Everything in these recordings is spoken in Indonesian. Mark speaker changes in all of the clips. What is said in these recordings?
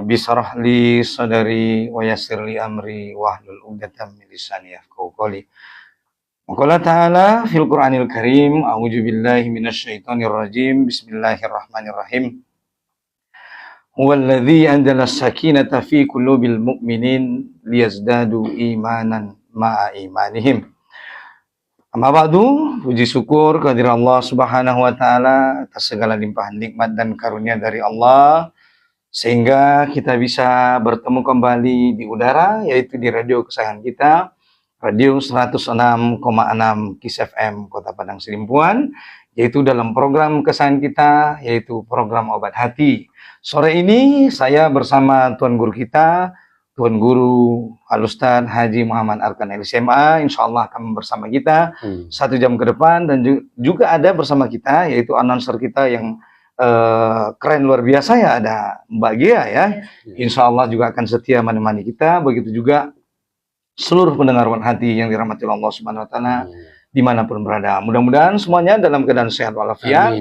Speaker 1: Rabbi shrah li sadri wa yassir li amri wahlul 'uqdatam min lisani yafqahu qawli. Wa qala ta'ala fil Qur'anil Karim, a'udzu billahi minasyaitonir rajim. Bismillahirrahmanirrahim. Huwallazi anzala as-sakinata fi qulubil mu'minin liyazdadu imanan ma'a imanihim. Amma ba'du, puji syukur kehadirat Allah Subhanahu wa taala atas segala limpahan nikmat dan karunia dari Allah sehingga kita bisa bertemu kembali di udara, yaitu di radio kesayangan kita, Radio 106,6 KIS FM Kota Padang Sidimpuan, yaitu dalam program kesayangan kita, yaitu program Obat Hati. Sore ini saya bersama Tuan Guru kita, Tuan Guru Al-Ustaz Haji Muhammad Arkan LSMA, insya Allah akan bersama kita 1 jam ke depan, dan juga ada bersama kita yaitu announcer kita yang keren luar biasa ya, ada Mbak Gia ya. Insya Allah juga akan setia menemani kita, begitu juga seluruh pendengar Obat Hati yang dirahmati Allah Subhanahu wa taala dimanapun berada. Mudah-mudahan semuanya dalam keadaan sehat walafiat.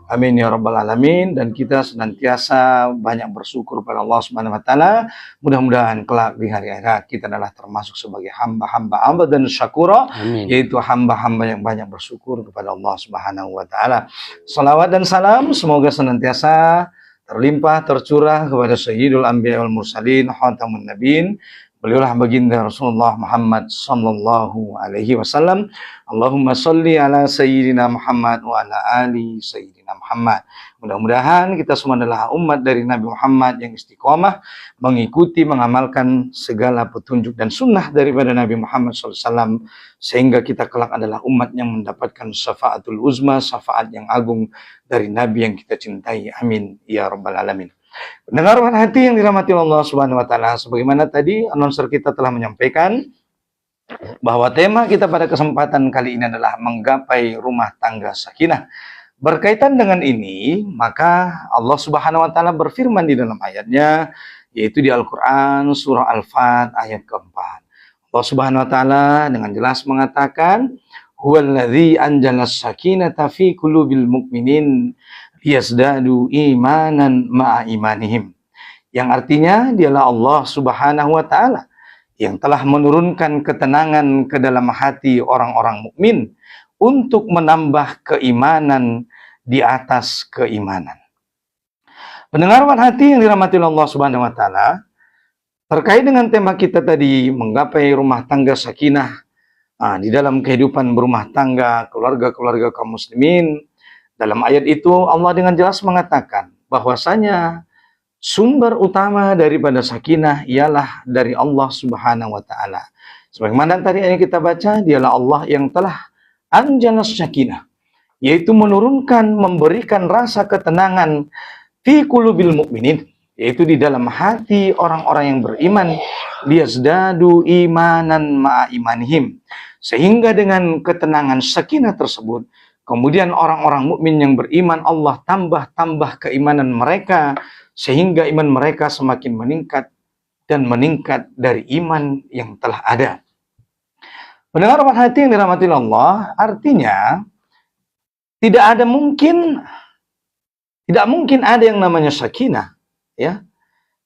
Speaker 1: Amin ya rabbal alamin. Dan kita senantiasa banyak bersyukur pada Allah Subhanahu wa taala. Mudah-mudahan kelak di hari akhirat kita adalah termasuk sebagai hamba-hamba dan syakura, yaitu hamba-hamba yang banyak bersyukur kepada Allah Subhanahu wa taala. Salawat dan salam semoga senantiasa terlimpah tercurah kepada Sayyidul Anbiya wal Mursalin, Khatamun Nabiyyin. Beliaulah baginda Rasulullah Muhammad sallallahu alaihi wasallam. Allahumma sholli ala sayyidina Muhammad wa ala ali sayyidina Muhammad. Mudah-mudahan kita semua adalah umat dari Nabi Muhammad yang istiqomah mengikuti, mengamalkan segala petunjuk dan sunnah daripada Nabi Muhammad SAW, sehingga kita kelak adalah umat yang mendapatkan syafaatul uzma, syafaat yang agung dari Nabi yang kita cintai. Amin ya rabbal alamin. Pendengar Obat Hati yang dirahmati Allah Subhanahu wa taala, sebagaimana tadi announcer kita telah menyampaikan bahwa tema kita pada kesempatan kali ini adalah menggapai rumah tangga sakinah. Berkaitan dengan ini, maka Allah Subhanahu wa taala berfirman di dalam ayatnya, yaitu di Al-Qur'an surah Al-Fat ayat keempat. Allah Subhanahu wa taala dengan jelas mengatakan, "Huwallazi anjalas sakinata fi qulubil mu'minin yazdadu imanan ma'a imanihim." Yang artinya dialah Allah Subhanahu wa taala yang telah menurunkan ketenangan ke dalam hati orang-orang mukmin untuk menambah keimanan di atas keimanan. Pendengar Obat Hati yang dirahmati Allah Subhanahu wa taala, terkait dengan tema kita tadi menggapai rumah tangga sakinah di dalam kehidupan berumah tangga keluarga-keluarga kaum muslimin. Dalam ayat itu Allah dengan jelas mengatakan bahwasanya sumber utama daripada sakinah ialah dari Allah Subhanahu wa taala. Sebagaimana tadi yang kita baca, dialah Allah yang telah anjalas sakinah, yaitu menurunkan, memberikan rasa ketenangan fi qulubil mukminin, yaitu di dalam hati orang-orang yang beriman, liyazdadu imanan ma'a imanihim, sehingga dengan ketenangan sakinah tersebut kemudian orang-orang mukmin yang beriman Allah tambah keimanan mereka, sehingga iman mereka semakin meningkat dan meningkat dari iman yang telah ada. Pendengar Obat Hati yang dirahmati Allah, artinya tidak mungkin ada yang namanya sakinah ya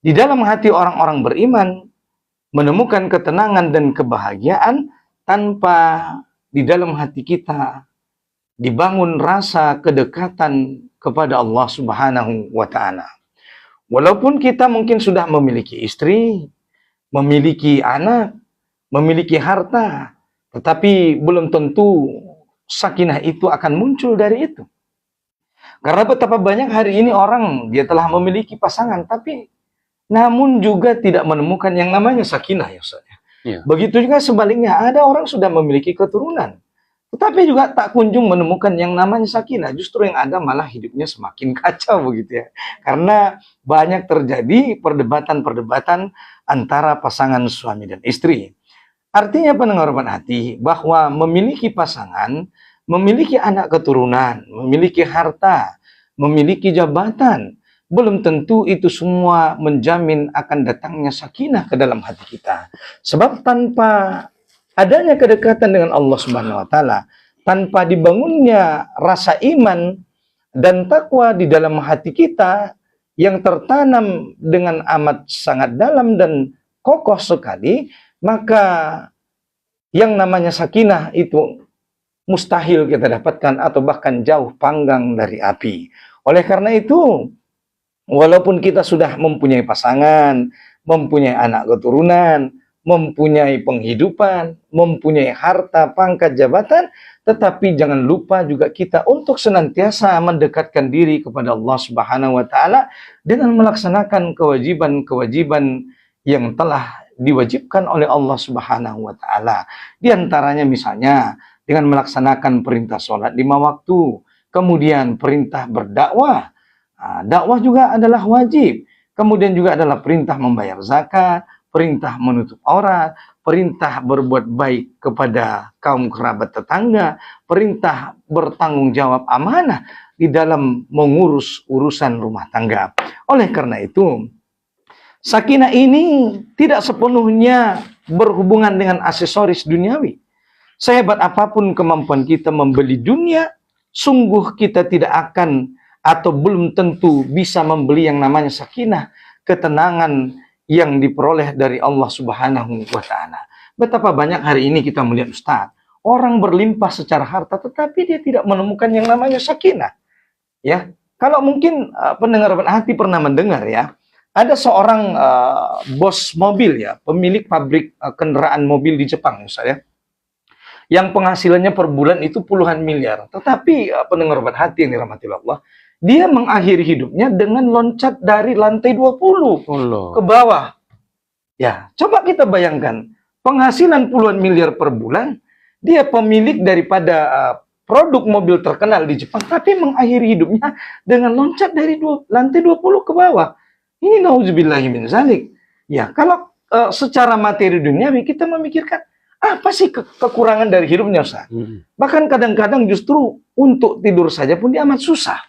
Speaker 1: di dalam hati orang-orang beriman, menemukan ketenangan dan kebahagiaan tanpa di dalam hati kita dibangun rasa kedekatan kepada Allah Subhanahu wa taala. Walaupun kita mungkin sudah memiliki istri, memiliki anak, memiliki harta, tetapi belum tentu sakinah itu akan muncul dari itu. Karena betapa banyak hari ini orang dia telah memiliki pasangan, tapi namun juga tidak menemukan yang namanya sakinah ya Ustaz. Ya. Begitu juga sebaliknya, ada orang sudah memiliki keturunan, tetapi juga tak kunjung menemukan yang namanya sakinah. Justru yang ada malah hidupnya semakin kacau begitu ya. Karena banyak terjadi perdebatan-perdebatan antara pasangan suami dan istri. Artinya pendengar Obat Hati, bahwa memiliki pasangan, memiliki anak keturunan, memiliki harta, memiliki jabatan, belum tentu itu semua menjamin akan datangnya sakinah ke dalam hati kita. Sebab tanpa adanya kedekatan dengan Allah Subhanahu wa taala, tanpa dibangunnya rasa iman dan takwa di dalam hati kita, yang tertanam dengan amat sangat dalam dan kokoh sekali, maka yang namanya sakinah itu mustahil kita dapatkan atau bahkan jauh panggang dari api. Oleh karena itu, walaupun kita sudah mempunyai pasangan, mempunyai anak keturunan, mempunyai penghidupan, mempunyai harta, pangkat, jabatan, tetapi jangan lupa juga kita untuk senantiasa mendekatkan diri kepada Allah Subhanahu wa taala dengan melaksanakan kewajiban-kewajiban yang telah diwajibkan oleh Allah Subhanahu wa taala. Di antaranya misalnya dengan melaksanakan perintah sholat 5 waktu, kemudian perintah berdakwah. Dakwah juga adalah wajib. Kemudian juga adalah perintah membayar zakat, perintah menutup aurat, perintah berbuat baik kepada kaum kerabat tetangga, perintah bertanggung jawab amanah di dalam mengurus urusan rumah tangga. Oleh karena itu, sakinah ini tidak sepenuhnya berhubungan dengan aksesoris duniawi. Sehebat apapun kemampuan kita membeli dunia, sungguh kita tidak akan atau belum tentu bisa membeli yang namanya sakinah, ketenangan yang diperoleh dari Allah Subhanahu wa taala. Betapa banyak hari ini kita melihat, Ustaz, orang berlimpah secara harta tetapi dia tidak menemukan yang namanya sakinah. Ya, kalau mungkin pendengar hati pernah mendengar ya, ada seorang bos mobil ya, pemilik pabrik kendaraan mobil di Jepang misalnya, yang penghasilannya per bulan itu puluhan miliar. Tetapi pendengar hati yang dirahmati Allah, dia mengakhiri hidupnya dengan loncat dari lantai 20 ke bawah. Ya, coba kita bayangkan, penghasilan puluhan miliar per bulan, dia pemilik daripada produk mobil terkenal di Jepang, tapi mengakhiri hidupnya dengan loncat dari lantai 20 ke bawah. Ini nauzubillahi min zalik. Ya, kalau secara materi duniawi kita memikirkan, apa sih kekurangan dari hidupnya, Ustaz? Bahkan kadang-kadang justru untuk tidur saja pun dia amat susah.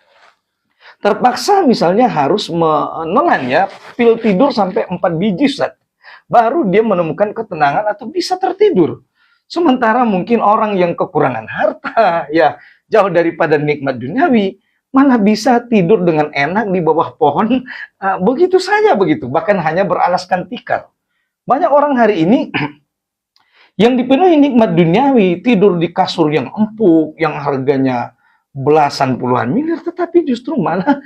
Speaker 1: Terpaksa misalnya harus menelan ya, pil tidur sampai 4 biji, Ustaz. Baru dia menemukan ketenangan atau bisa tertidur. Sementara mungkin orang yang kekurangan harta, ya jauh daripada nikmat duniawi, malah bisa tidur dengan enak di bawah pohon, begitu saja begitu. Bahkan hanya beralaskan tikar. Banyak orang hari ini yang dipenuhi nikmat duniawi, tidur di kasur yang empuk, yang harganya belasan puluhan miliar, tetapi justru malah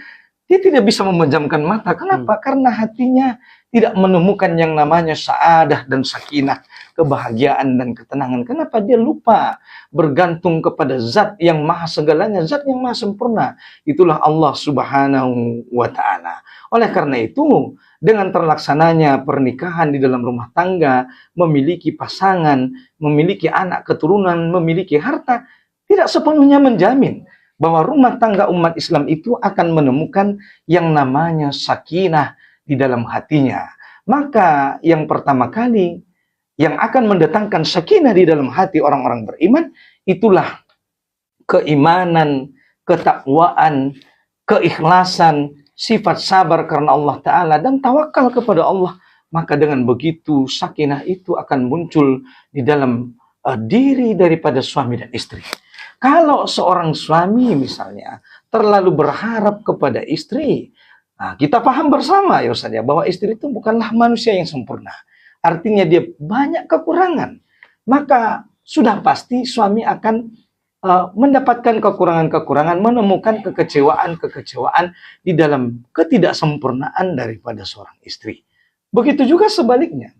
Speaker 1: dia tidak bisa memejamkan mata. Kenapa? Karena hatinya tidak menemukan yang namanya sa'adah dan sakinah, kebahagiaan dan ketenangan. Kenapa? Dia lupa bergantung kepada zat yang maha segalanya, zat yang maha sempurna. Itulah Allah Subhanahu wa ta'ala. Oleh karena itu, dengan terlaksananya pernikahan di dalam rumah tangga, memiliki pasangan, memiliki anak keturunan, memiliki harta, tidak sepenuhnya menjamin bahwa rumah tangga umat Islam itu akan menemukan yang namanya sakinah di dalam hatinya. Maka yang pertama kali yang akan mendatangkan sakinah di dalam hati orang-orang beriman, itulah keimanan, ketakwaan, keikhlasan, sifat sabar karena Allah Ta'ala, dan tawakal kepada Allah. Maka dengan begitu sakinah itu akan muncul di dalam diri daripada suami dan istri. Kalau seorang suami misalnya terlalu berharap kepada istri, kita paham bersama ya Ustaz ya, bahwa istri itu bukanlah manusia yang sempurna. Artinya dia banyak kekurangan. Maka sudah pasti suami akan mendapatkan kekurangan-kekurangan, menemukan kekecewaan-kekecewaan di dalam ketidaksempurnaan daripada seorang istri. Begitu juga sebaliknya.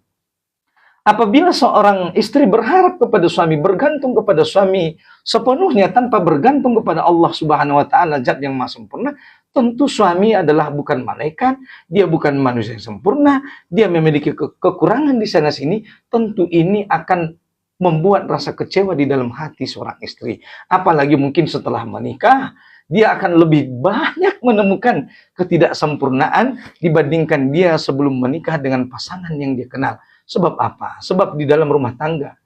Speaker 1: Apabila seorang istri berharap kepada suami, bergantung kepada suami sepenuhnya tanpa bergantung kepada Allah Subhanahu wa taala, zat yang maha sempurna, tentu suami adalah bukan malaikat, dia bukan manusia yang sempurna, dia memiliki kekurangan di sana sini, tentu ini akan membuat rasa kecewa di dalam hati seorang istri. Apalagi mungkin setelah menikah, dia akan lebih banyak menemukan ketidaksempurnaan dibandingkan dia sebelum menikah dengan pasangan yang dia kenal. Sebab apa? Sebab di dalam rumah tangga,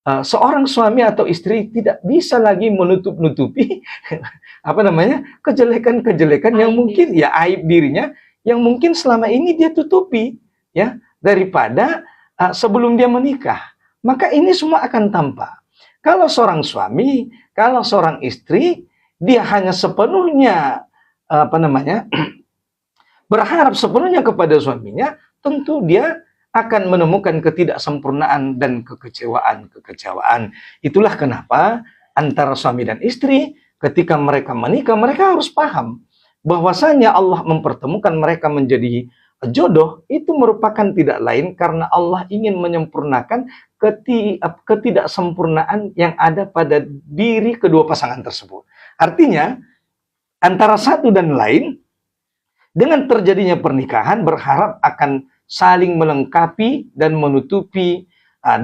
Speaker 1: seorang suami atau istri tidak bisa lagi menutup-nutupi kejelekan-kejelekan yang mungkin ya aib dirinya yang mungkin selama ini dia tutupi ya daripada sebelum dia menikah. Maka ini semua akan tampak. Kalau seorang suami, kalau seorang istri, dia hanya sepenuhnya berharap sepenuhnya kepada suaminya, tentu dia akan menemukan ketidaksempurnaan dan kekecewaan. Itulah kenapa antara suami dan istri ketika mereka menikah, mereka harus paham bahwasanya Allah mempertemukan mereka menjadi jodoh itu merupakan tidak lain karena Allah ingin menyempurnakan ketidaksempurnaan yang ada pada diri kedua pasangan tersebut. Artinya, antara satu dan lain, dengan terjadinya pernikahan berharap akan saling melengkapi dan menutupi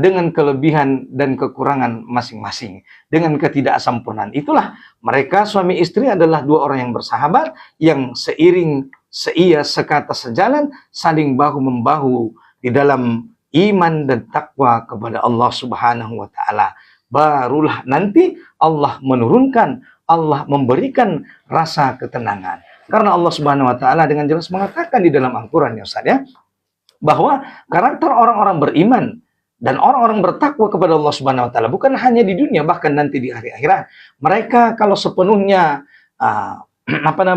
Speaker 1: dengan kelebihan dan kekurangan masing-masing, dengan ketidaksempurnaan. Itulah mereka suami istri adalah dua orang yang bersahabat, yang seiring seia sekata sejalan, saling bahu-membahu di dalam iman dan takwa kepada Allah Subhanahu wa taala. Barulah nanti Allah menurunkan, Allah memberikan rasa ketenangan. Karena Allah Subhanahu wa taala dengan jelas mengatakan di dalam Al-Qur'an ya Ustaz ya, bahwa karakter orang-orang beriman dan orang-orang bertakwa kepada Allah Subhanahu wa taala bukan hanya di dunia, bahkan nanti di hari akhirat. Mereka kalau sepenuhnya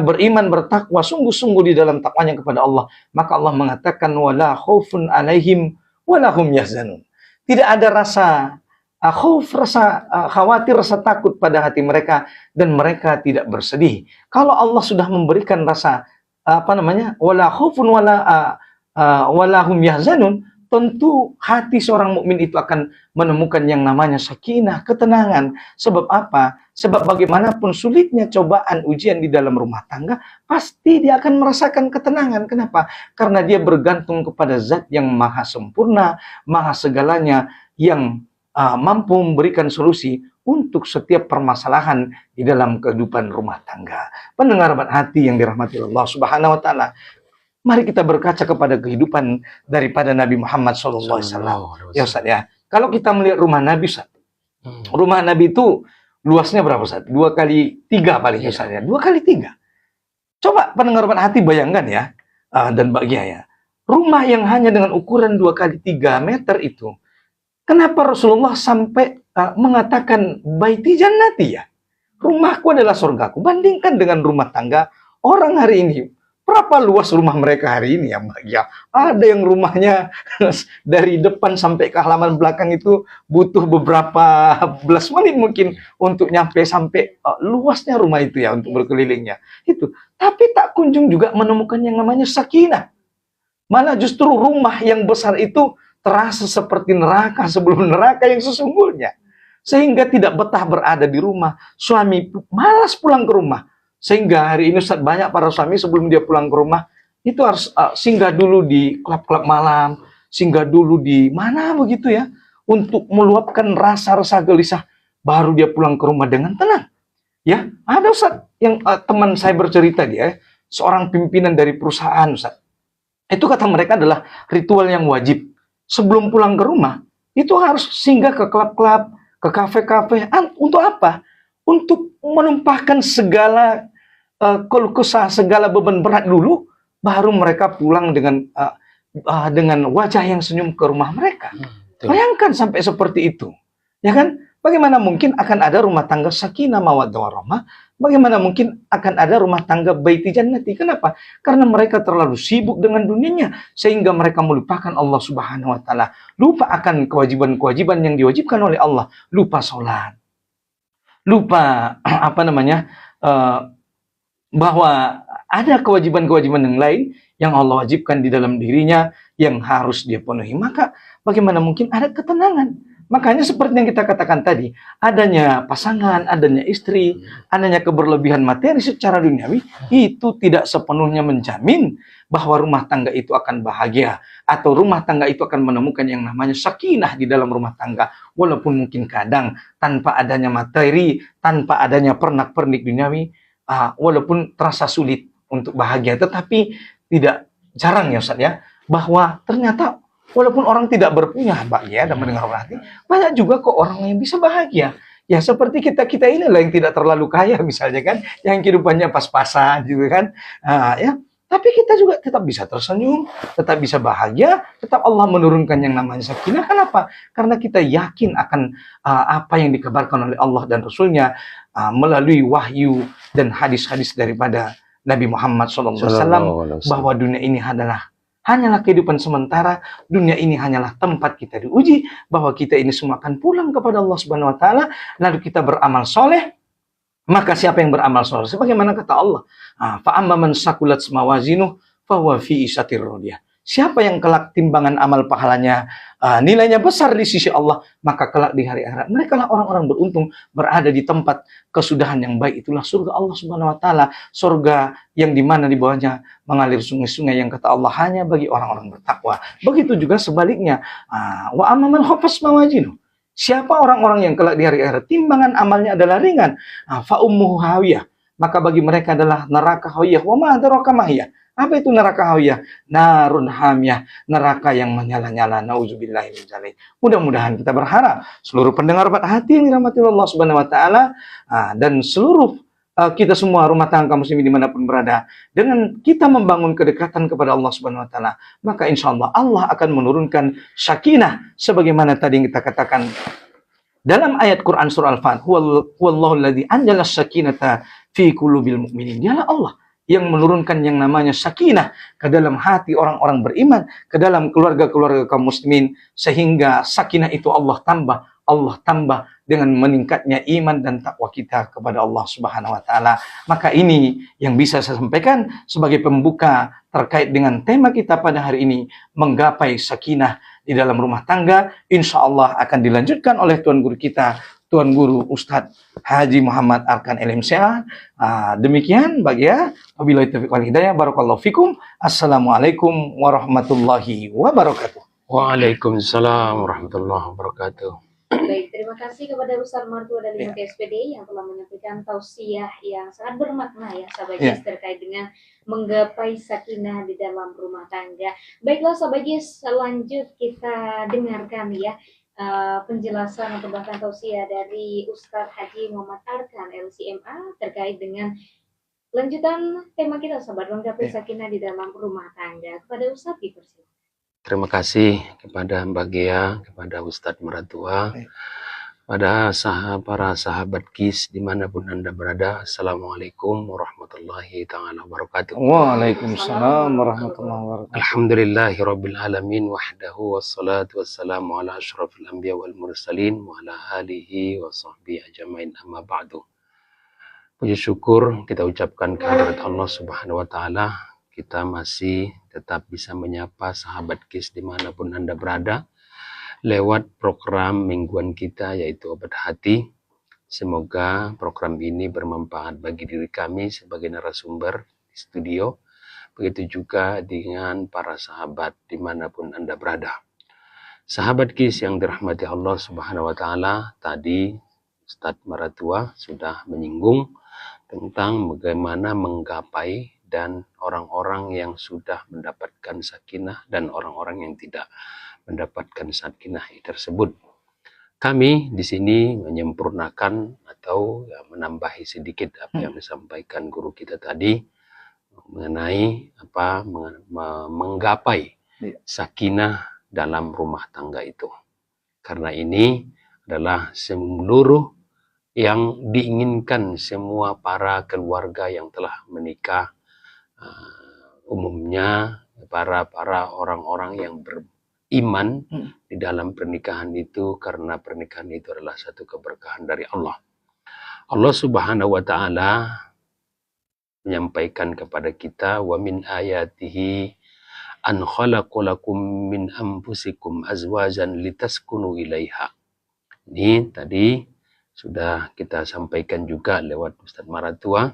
Speaker 1: beriman, bertakwa sungguh-sungguh di dalam takwanya kepada Allah, maka Allah mengatakan wala khaufun alaihim wala hum yahzanun. Tidak ada rasa khauf, rasa khawatir, rasa takut pada hati mereka, dan mereka tidak bersedih. Kalau Allah sudah memberikan rasa wala khaufun wala hum yahzanun, tentu hati seorang mukmin itu akan menemukan yang namanya sakinah, ketenangan. Sebab apa? Sebab bagaimanapun sulitnya cobaan ujian di dalam rumah tangga, pasti dia akan merasakan ketenangan. Kenapa? Karena dia bergantung kepada Zat yang maha sempurna, maha segalanya, yang mampu memberikan solusi untuk setiap permasalahan di dalam kehidupan rumah tangga. Pendengar hati yang dirahmati Allah Subhanahu wa taala, mari kita berkaca kepada kehidupan daripada Nabi Muhammad SAW. Ya Ustaz ya. Kalau kita melihat rumah Nabi, Ustaz. Rumah Nabi itu luasnya berapa Ustaz? 2x3 paling Ustaz ya. 2x3. Coba pendengar hati bayangkan ya. Dan bahagia ya. Rumah yang hanya dengan ukuran 2x3 meter itu. Kenapa Rasulullah sampai mengatakan baiti jannati ya? Rumahku adalah surgaku. Bandingkan dengan rumah tangga orang hari ini. Berapa luas rumah mereka hari ini ya Mbak? Ya, ada yang rumahnya dari depan sampai ke halaman belakang itu butuh beberapa belas menit mungkin untuk nyampe sampai luasnya rumah itu ya, untuk berkelilingnya. Itu. Tapi tak kunjung juga menemukan yang namanya sakinah. Malah justru rumah yang besar itu terasa seperti neraka sebelum neraka yang sesungguhnya. Sehingga tidak betah berada di rumah. Suami malas pulang ke rumah. Sehingga hari ini Ustaz, banyak para suami sebelum dia pulang ke rumah itu harus singgah dulu di klub-klub malam, singgah dulu di mana begitu ya, untuk meluapkan rasa-rasa gelisah, baru dia pulang ke rumah dengan tenang. Ya, ada Ustaz yang teman saya bercerita, dia seorang pimpinan dari perusahaan Ustaz. Itu kata mereka adalah ritual yang wajib. Sebelum pulang ke rumah itu harus singgah ke klub-klub, ke kafe-kafe. Untuk apa? Untuk menumpahkan segala keluh kesah, segala beban berat dulu, baru mereka pulang dengan wajah yang senyum ke rumah mereka. Bayangkan sampai seperti itu, ya kan? Bagaimana mungkin akan ada rumah tangga sakinah mawaddah warahmah? Bagaimana mungkin akan ada rumah tangga baiti jannati? Kenapa? Karena mereka terlalu sibuk dengan dunianya sehingga mereka melupakan Allah Subhanahu wa taala, lupa akan kewajiban-kewajiban yang diwajibkan oleh Allah, lupa sholat, lupa bahwa ada kewajiban-kewajiban yang lain yang Allah wajibkan di dalam dirinya yang harus dia penuhi. Maka bagaimana mungkin ada ketenangan? Makanya seperti yang kita katakan tadi, adanya pasangan, adanya istri, adanya keberlebihan materi secara duniawi, itu tidak sepenuhnya menjamin bahwa rumah tangga itu akan bahagia, atau rumah tangga itu akan menemukan yang namanya sakinah di dalam rumah tangga. Walaupun mungkin kadang tanpa adanya materi, tanpa adanya pernak-pernik duniawi, walaupun terasa sulit untuk bahagia, tetapi tidak jarang ya Ustaz ya, bahwa ternyata walaupun orang tidak berpunya bahagia dan mendengar hati, banyak juga kok orang yang bisa bahagia. Ya seperti kita inilah yang tidak terlalu kaya misalnya kan, yang kehidupannya pas-pasan juga kan, ya. Tapi kita juga tetap bisa tersenyum, tetap bisa bahagia, tetap Allah menurunkan yang namanya sakinah. Kenapa? Karena kita yakin akan apa yang dikabarkan oleh Allah dan Rasulnya melalui wahyu dan hadis-hadis daripada Nabi Muhammad SAW
Speaker 2: Sallallahu alaihi wasallam.
Speaker 1: bahwa dunia ini hanyalah kehidupan sementara, dunia ini hanyalah tempat kita diuji, bahwa kita ini semua akan pulang kepada Allah Subhanahu wa taala, lalu kita beramal soleh. Maka siapa yang beramal soleh, sebagaimana kata Allah, fa amma man sakulat mawazinuh fahuwa fi isatir radiyah. Siapa yang kelak timbangan amal pahalanya nilainya besar di sisi Allah, maka kelak di hari akhirat mereka lah orang-orang beruntung, berada di tempat kesudahan yang baik. Itulah surga Allah Subhanahu wa taala, surga yang dimana di bawahnya mengalir sungai-sungai yang kata Allah hanya bagi orang-orang bertakwa. Begitu juga sebaliknya, wa amma man khafas mawazinuh. Siapa orang-orang yang kelak di hari akhirat timbangan amalnya adalah ringan, fa ummuhu hawiyah, maka bagi mereka adalah neraka hawiyah. Wa ma adraka ma hiya. Apa itu neraka hawiyah? Narun hamiyah, neraka yang menyala-nyala. Nauzubillahi min dzalik. Mudah-mudahan kita berharap seluruh pendengar Bat Hati yang dirahmati Allah Subhanahu wa taala dan seluruh kita semua rumah tangga muslimin dimanapun berada, dengan kita membangun kedekatan kepada Allah Subhanahu wa taala, maka insya Allah Allah akan menurunkan sakinah sebagaimana tadi yang kita katakan dalam ayat Quran surah Al-Fat, huwallahu alladzi anzala sakinata fi qulubil mu'minin. Dialah Allah yang menurunkan yang namanya sakinah ke dalam hati orang-orang beriman, ke dalam keluarga-keluarga kaum muslimin, sehingga sakinah itu Allah tambah dengan meningkatnya iman dan takwa kita kepada Allah Subhanahu wa taala. Maka ini yang bisa saya sampaikan sebagai pembuka terkait dengan tema kita pada hari ini, menggapai sakinah di dalam rumah tangga. Insya Allah akan dilanjutkan oleh Tuan Guru kita, Tuan Guru Ustadz Haji Muhammad Arkan LMCA. Demikian bagi ya. Wabillahi taufiq wal hidayah. Barakallahu fikum. Assalamualaikum warahmatullahi wabarakatuh.
Speaker 2: Waalaikumsalam warahmatullahi wabarakatuh.
Speaker 3: Baik, terima kasih kepada Ustaz Martua dari SPD yang telah menyampaikan tausiah yang sangat bermakna ya, sahabat Jis, terkait dengan menggapai sakinah di dalam rumah tangga. Baiklah sahabat Jis, lanjut kita dengarkan ya penjelasan atau bahkan tausiah dari Ustaz Haji Muhammad Arkan LCMA terkait dengan lanjutan tema kita, sahabat, menggapai sakinah di dalam rumah tangga. Kepada Ustaz dipersilakan.
Speaker 2: Terima kasih kepada Mbak Gea, kepada Ustadz Maratua, pada para sahabat KIS dimanapun Anda berada. Assalamualaikum warahmatullahi ta'ala wabarakatuh.
Speaker 1: Waalaikumsalam warahmatullahi wabarakatuh.
Speaker 2: Alhamdulillahi rabbil alamin wahdahu wassalatu wassalamu ala ashrafil anbiya wal mursalin wa ala alihi wa sahbihi ajmain, amma ba'du. Puji syukur kita ucapkan kehadirat Allah Subhanahu wa taala, kita masih tetap bisa menyapa sahabat KIS dimanapun Anda berada lewat program mingguan kita yaitu Obat Hati. Semoga program ini bermanfaat bagi diri kami sebagai narasumber di studio, begitu juga dengan para sahabat dimanapun Anda berada. Sahabat KIS yang dirahmati Allah Subhanahu wa taala, tadi Ustadz Maratua sudah menyinggung tentang bagaimana menggapai dan orang-orang yang sudah mendapatkan sakinah dan orang-orang yang tidak mendapatkan sakinah tersebut. Kami di sini menyempurnakan atau menambahi sedikit apa yang disampaikan guru kita tadi mengenai menggapai sakinah dalam rumah tangga itu. Karena ini adalah seluruh yang diinginkan semua para keluarga yang telah menikah. Umumnya para orang-orang yang beriman di dalam pernikahan itu, karena pernikahan itu adalah satu keberkahan dari Allah. Allah Subhanahu wa taala menyampaikan kepada kita, wa min ayatihi an khalaqalakum min anfusikum azwajan litaskunu ilaiha. Ini tadi sudah kita sampaikan juga lewat Ustadz Maratua.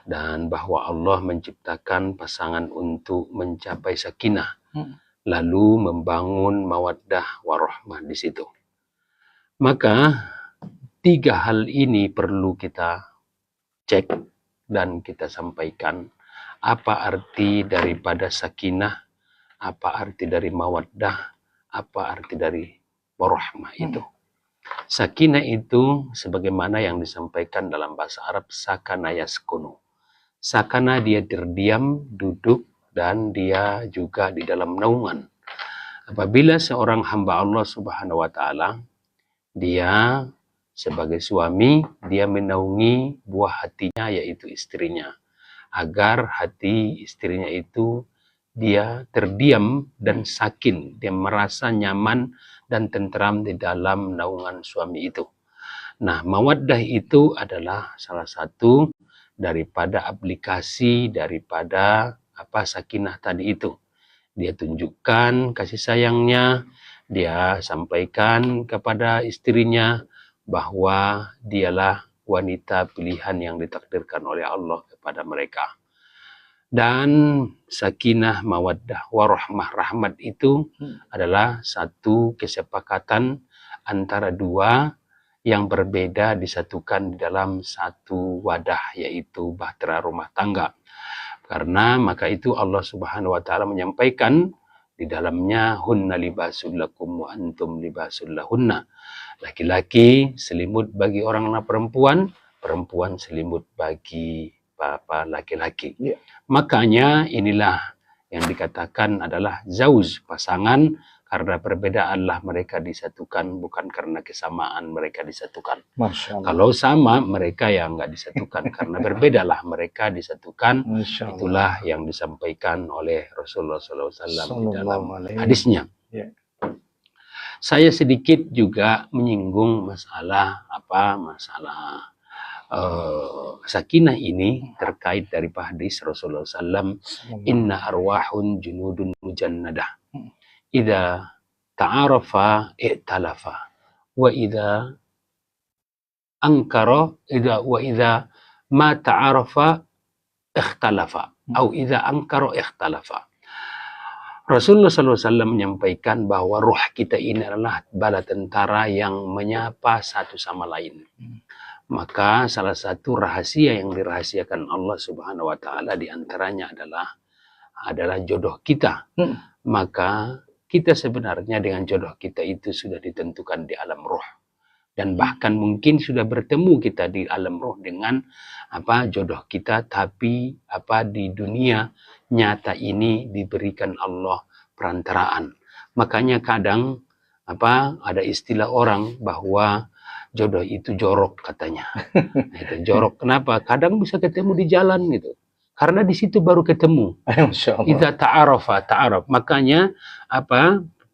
Speaker 2: Dan bahwa Allah menciptakan pasangan untuk mencapai sakinah, lalu membangun mawaddah warahmah di situ. Maka 3 hal ini perlu kita cek dan kita sampaikan apa arti daripada sakinah, apa arti dari mawaddah, apa arti dari warahmah itu. Sakinah itu sebagaimana yang disampaikan dalam bahasa Arab, sakana yaskunu. Sakana dia terdiam, duduk, dan dia juga di dalam naungan. Apabila seorang hamba Allah Subhanahu wa taala, dia sebagai suami, dia menaungi buah hatinya yaitu istrinya. agar hati istrinya itu dia terdiam dan sakin, dia merasa nyaman dan tentram di dalam naungan suami itu. Nah, mawaddah itu adalah salah satu daripada aplikasi daripada sakinah tadi itu. Dia tunjukkan kasih sayangnya, dia sampaikan kepada istrinya bahwa dialah wanita pilihan yang ditakdirkan oleh Allah kepada mereka. Dan sakinah, mawaddah, warahmah, rahmat itu adalah satu kesepakatan antara dua yang berbeda disatukan di dalam satu wadah, yaitu bahtera rumah tangga. Karena maka itu Allah Subhanahu wa taala menyampaikan di dalamnya, hunna libasul lakum wa antum libasul lahunna. Laki-laki selimut bagi orang perempuan, perempuan selimut bagi laki-laki. Yeah. Makanya inilah yang dikatakan adalah zauj, pasangan, karena perbedaanlah mereka disatukan, bukan karena kesamaan mereka disatukan. Kalau sama mereka yang nggak disatukan, karena berbedalah mereka disatukan. Itulah yang disampaikan oleh Rasulullah SAW di dalam hadisnya. Yeah. Saya sedikit juga menyinggung masalah sakinah ini terkait dari hadis Rasulullah SAW, inna arwahun junudun mujannadah, idza ta'arafa i'talafa, wa idza ankara wa idza ma ta'arafa ikhtalafa, atau idza ankara ikhtalafa. Rasulullah SAW menyampaikan bahwa ruh kita ini adalah bala tentara yang menyapa satu sama lain. Maka salah satu rahasia yang dirahasiakan Allah Subhanahu wa taala di antaranya adalah jodoh kita. Maka kita sebenarnya dengan jodoh kita itu sudah ditentukan di alam ruh. Dan bahkan mungkin sudah bertemu kita di alam ruh dengan jodoh kita, tapi di dunia nyata ini diberikan Allah perantaraan. Makanya kadang ada istilah orang bahwa jodoh itu jorok katanya. Itu jorok. Kenapa? Kadang bisa ketemu di jalan gitu. Karena di situ baru ketemu. Idza ta'arafa ta'araf. Makanya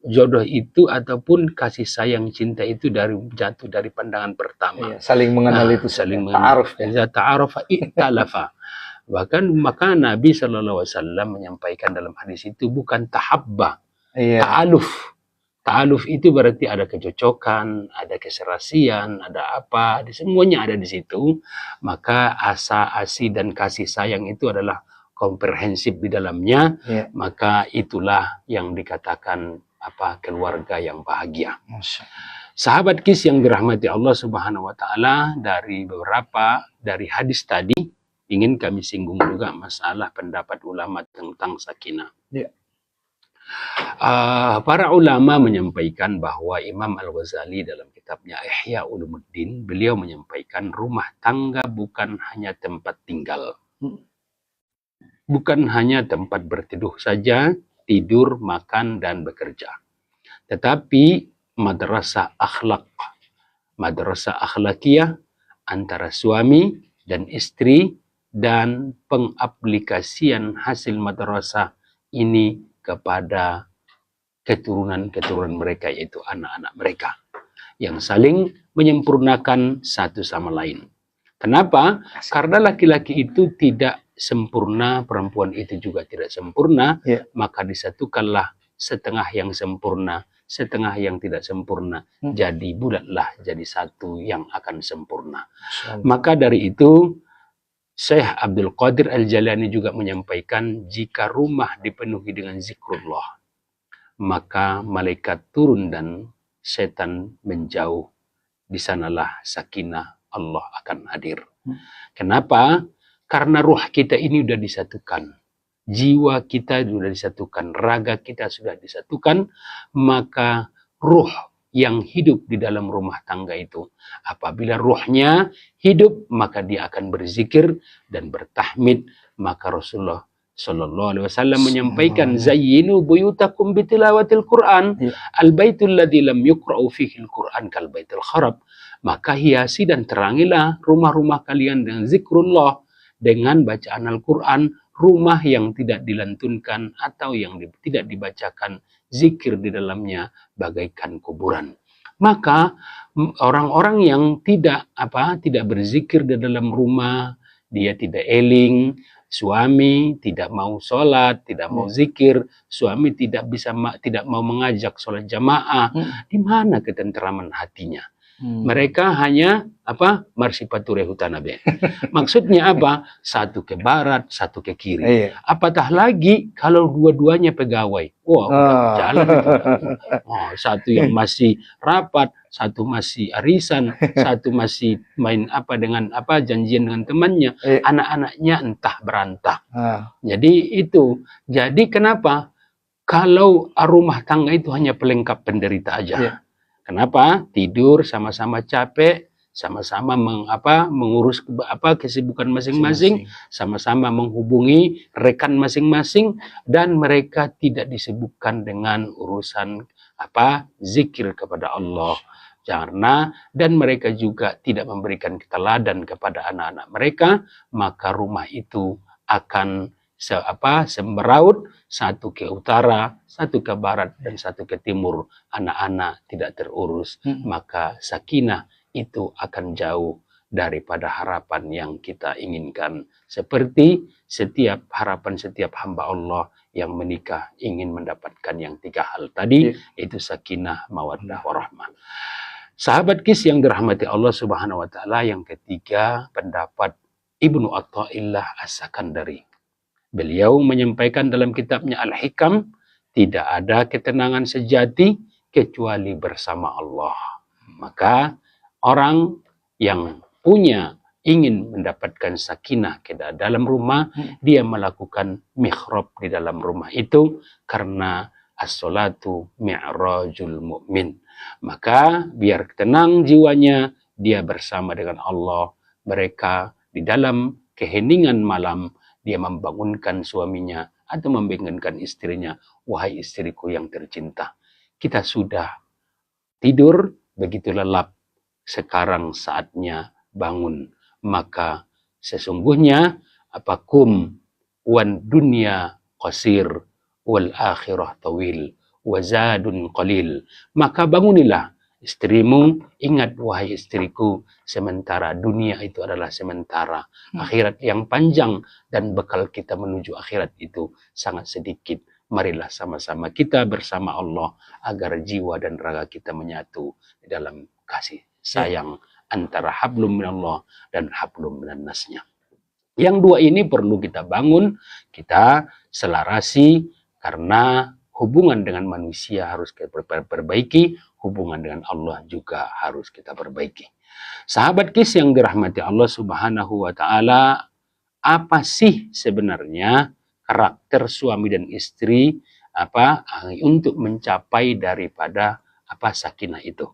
Speaker 2: jodoh itu ataupun kasih sayang cinta itu jatuh dari pandangan pertama.
Speaker 1: Iya, saling mengenal itu.
Speaker 2: Saling mengenal. Idza ta'arafa i'talafa. Bahkan maka Nabi SAW menyampaikan dalam hadis itu bukan tahabba, ta'aluf. Ta'aluf itu berarti ada kecocokan, ada keserasian, ada semuanya ada di situ. Maka asa, asi, dan kasih sayang itu adalah komprehensif di dalamnya. Maka itulah yang dikatakan keluarga yang bahagia. Sahabat kis yang dirahmati Allah Subhanahu wa taala, dari beberapa dari hadis tadi ingin kami singgung juga masalah pendapat ulama tentang sakinah. Para ulama menyampaikan bahwa Imam Al-Ghazali dalam kitabnya Ihya Ulumuddin, beliau menyampaikan rumah tangga bukan hanya tempat tinggal, bukan hanya tempat berteduh saja, tidur, makan, dan bekerja, tetapi madrasah akhlak, madrasah akhlakiyah antara suami dan istri, dan pengaplikasian hasil madrasah ini kepada keturunan-keturunan mereka, yaitu anak-anak mereka, yang saling menyempurnakan satu sama lain. Kenapa? Karena laki-laki itu tidak sempurna, perempuan itu juga tidak sempurna, maka disatukanlah setengah yang sempurna, setengah yang tidak sempurna, jadi bulatlah jadi satu yang akan sempurna. Maka dari itu Syekh Abdul Qadir Al-Jalani juga menyampaikan, jika rumah dipenuhi dengan zikrullah, maka malaikat turun dan setan menjauh. Di sanalah sakinah Allah akan hadir. Kenapa? Karena ruh kita ini sudah disatukan. Jiwa kita sudah disatukan. Raga kita sudah disatukan. Maka ruh yang hidup di dalam rumah tangga itu, apabila ruhnya hidup, maka dia akan berzikir dan bertahmid. Maka Rasulullah Sallallahu Alaihi Wasallam menyampaikan, zayyinu buyutakum bitilawatil Quran, al-baitul ladzi lam yuqra'u fihi al-Quran kal baitil kharab. Maka hiasi dan terangilah rumah-rumah kalian dengan zikrullah, dengan bacaan Al-Quran, rumah yang tidak dilantunkan atau yang tidak dibacakan zikir di dalamnya bagaikan kuburan. Maka orang-orang yang tidak berzikir di dalam rumah, dia tidak eling, suami tidak mau sholat, tidak mau zikir, suami tidak mau mengajak sholat jamaah, di mana ketenteraman hatinya? Mereka hanya marsipature hutanabe. Maksudnya apa? Satu ke barat, satu ke kiri. Apatah lagi kalau dua-duanya pegawai. Wah, jalan itu. Satu yang masih rapat, satu masih arisan, satu masih main janjian dengan temannya, anak-anaknya entah berantah. Jadi itu. Jadi kenapa? Kalau rumah tangga itu hanya pelengkap penderita aja. Kenapa? Tidur sama-sama capek, sama-sama mengurus kesibukan masing-masing, sama-sama menghubungi rekan masing-masing, dan mereka tidak disibukkan dengan urusan zikir kepada Allah. Dan mereka juga tidak memberikan teladan kepada anak-anak mereka, maka rumah itu akan semeraut, satu ke utara, satu ke barat, dan satu ke timur. Anak-anak tidak terurus, maka sakinah itu akan jauh daripada harapan yang kita inginkan. Seperti setiap harapan setiap hamba Allah yang menikah ingin mendapatkan yang 3 hal tadi, yaitu sakinah, mawaddah, warahmah. Sahabat KIS yang dirahmati Allah Subhanahu wa taala, yang ketiga pendapat Ibnu Athaillah As-Sakandari. Beliau menyampaikan dalam kitabnya Al-Hikam, tidak ada ketenangan sejati kecuali bersama Allah. Maka orang yang ingin mendapatkan sakinah ke dalam rumah, dia melakukan mihrab di dalam rumah itu, karena as-salatu mi'rajul mu'min. Maka biar tenang jiwanya, dia bersama dengan Allah. Mereka di dalam keheningan malam, dia membangunkan suaminya atau membangunkan istrinya. Wahai istriku yang tercinta, kita sudah tidur begitu lelap, sekarang saatnya bangun. Maka sesungguhnya kum wan dunya qasir wal akhirah tawil wa zadun qalil. Maka bangunilah istrimu, ingat wahai istriku, sementara dunia itu adalah sementara, akhirat yang panjang dan bekal kita menuju akhirat itu sangat sedikit. Marilah sama-sama kita bersama Allah agar jiwa dan raga kita menyatu di dalam kasih sayang antara hablum minallah dan hablum minannasnya. Yang dua ini perlu kita bangun, kita selarasi, karena hubungan dengan manusia harus kita perbaiki, hubungan dengan Allah juga harus kita perbaiki. Sahabat KIS yang dirahmati Allah Subhanahu wa taala, apa sih sebenarnya karakter suami dan istri untuk mencapai daripada sakinah itu?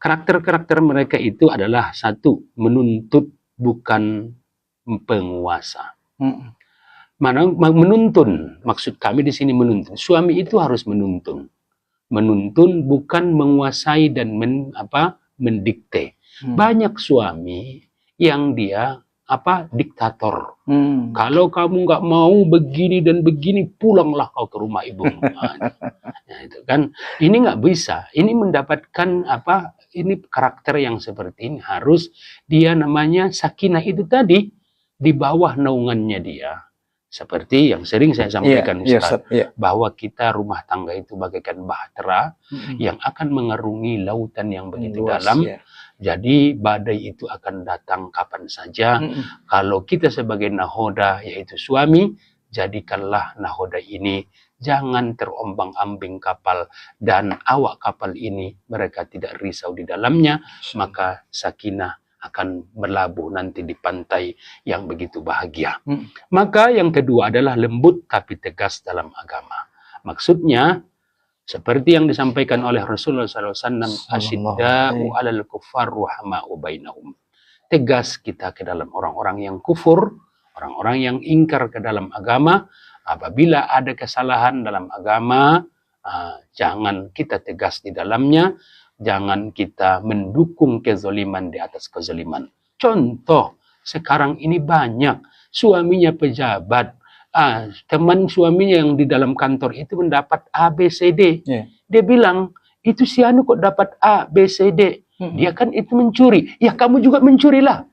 Speaker 2: Karakter-karakter mereka itu adalah satu, menuntut bukan penguasa. Menuntun, maksud kami di sini menuntun. Suami itu harus menuntun. Menuntun bukan menguasai dan mendikte. Banyak suami yang dia diktator. Kalau kamu nggak mau begini dan begini, pulanglah kau ke rumah ibumu. Nah, itu kan, ini nggak bisa. Ini mendapatkan ini karakter yang seperti ini harus dia namanya sakinah itu tadi di bawah naungannya dia. Seperti yang sering saya sampaikan, Ustaz, bahwa kita rumah tangga itu bagaikan bahtera yang akan mengarungi lautan yang begitu dalam. Jadi badai itu akan datang kapan saja. Kalau kita sebagai nahoda, yaitu suami, jadikanlah nahoda ini jangan terombang-ambing kapal, dan awak kapal ini mereka tidak risau di dalamnya, maka sakinah akan berlabuh nanti di pantai yang begitu bahagia. Maka yang kedua adalah lembut tapi tegas dalam agama. Maksudnya seperti yang disampaikan oleh Rasulullah SAW, asyidda'u 'alal kuffar ruhama'u bainahum. Tegas kita ke dalam orang-orang yang kufur, orang-orang yang ingkar ke dalam agama. Apabila ada kesalahan dalam agama, jangan kita tegas di dalamnya. Jangan kita mendukung kezaliman di atas kezaliman. Contoh, sekarang ini banyak suaminya pejabat, teman suaminya yang di dalam kantor itu mendapat A, B, C, D. Dia bilang, itu si Anu kok dapat A, B, C, D. Dia kan itu mencuri. Ya kamu juga mencurilah.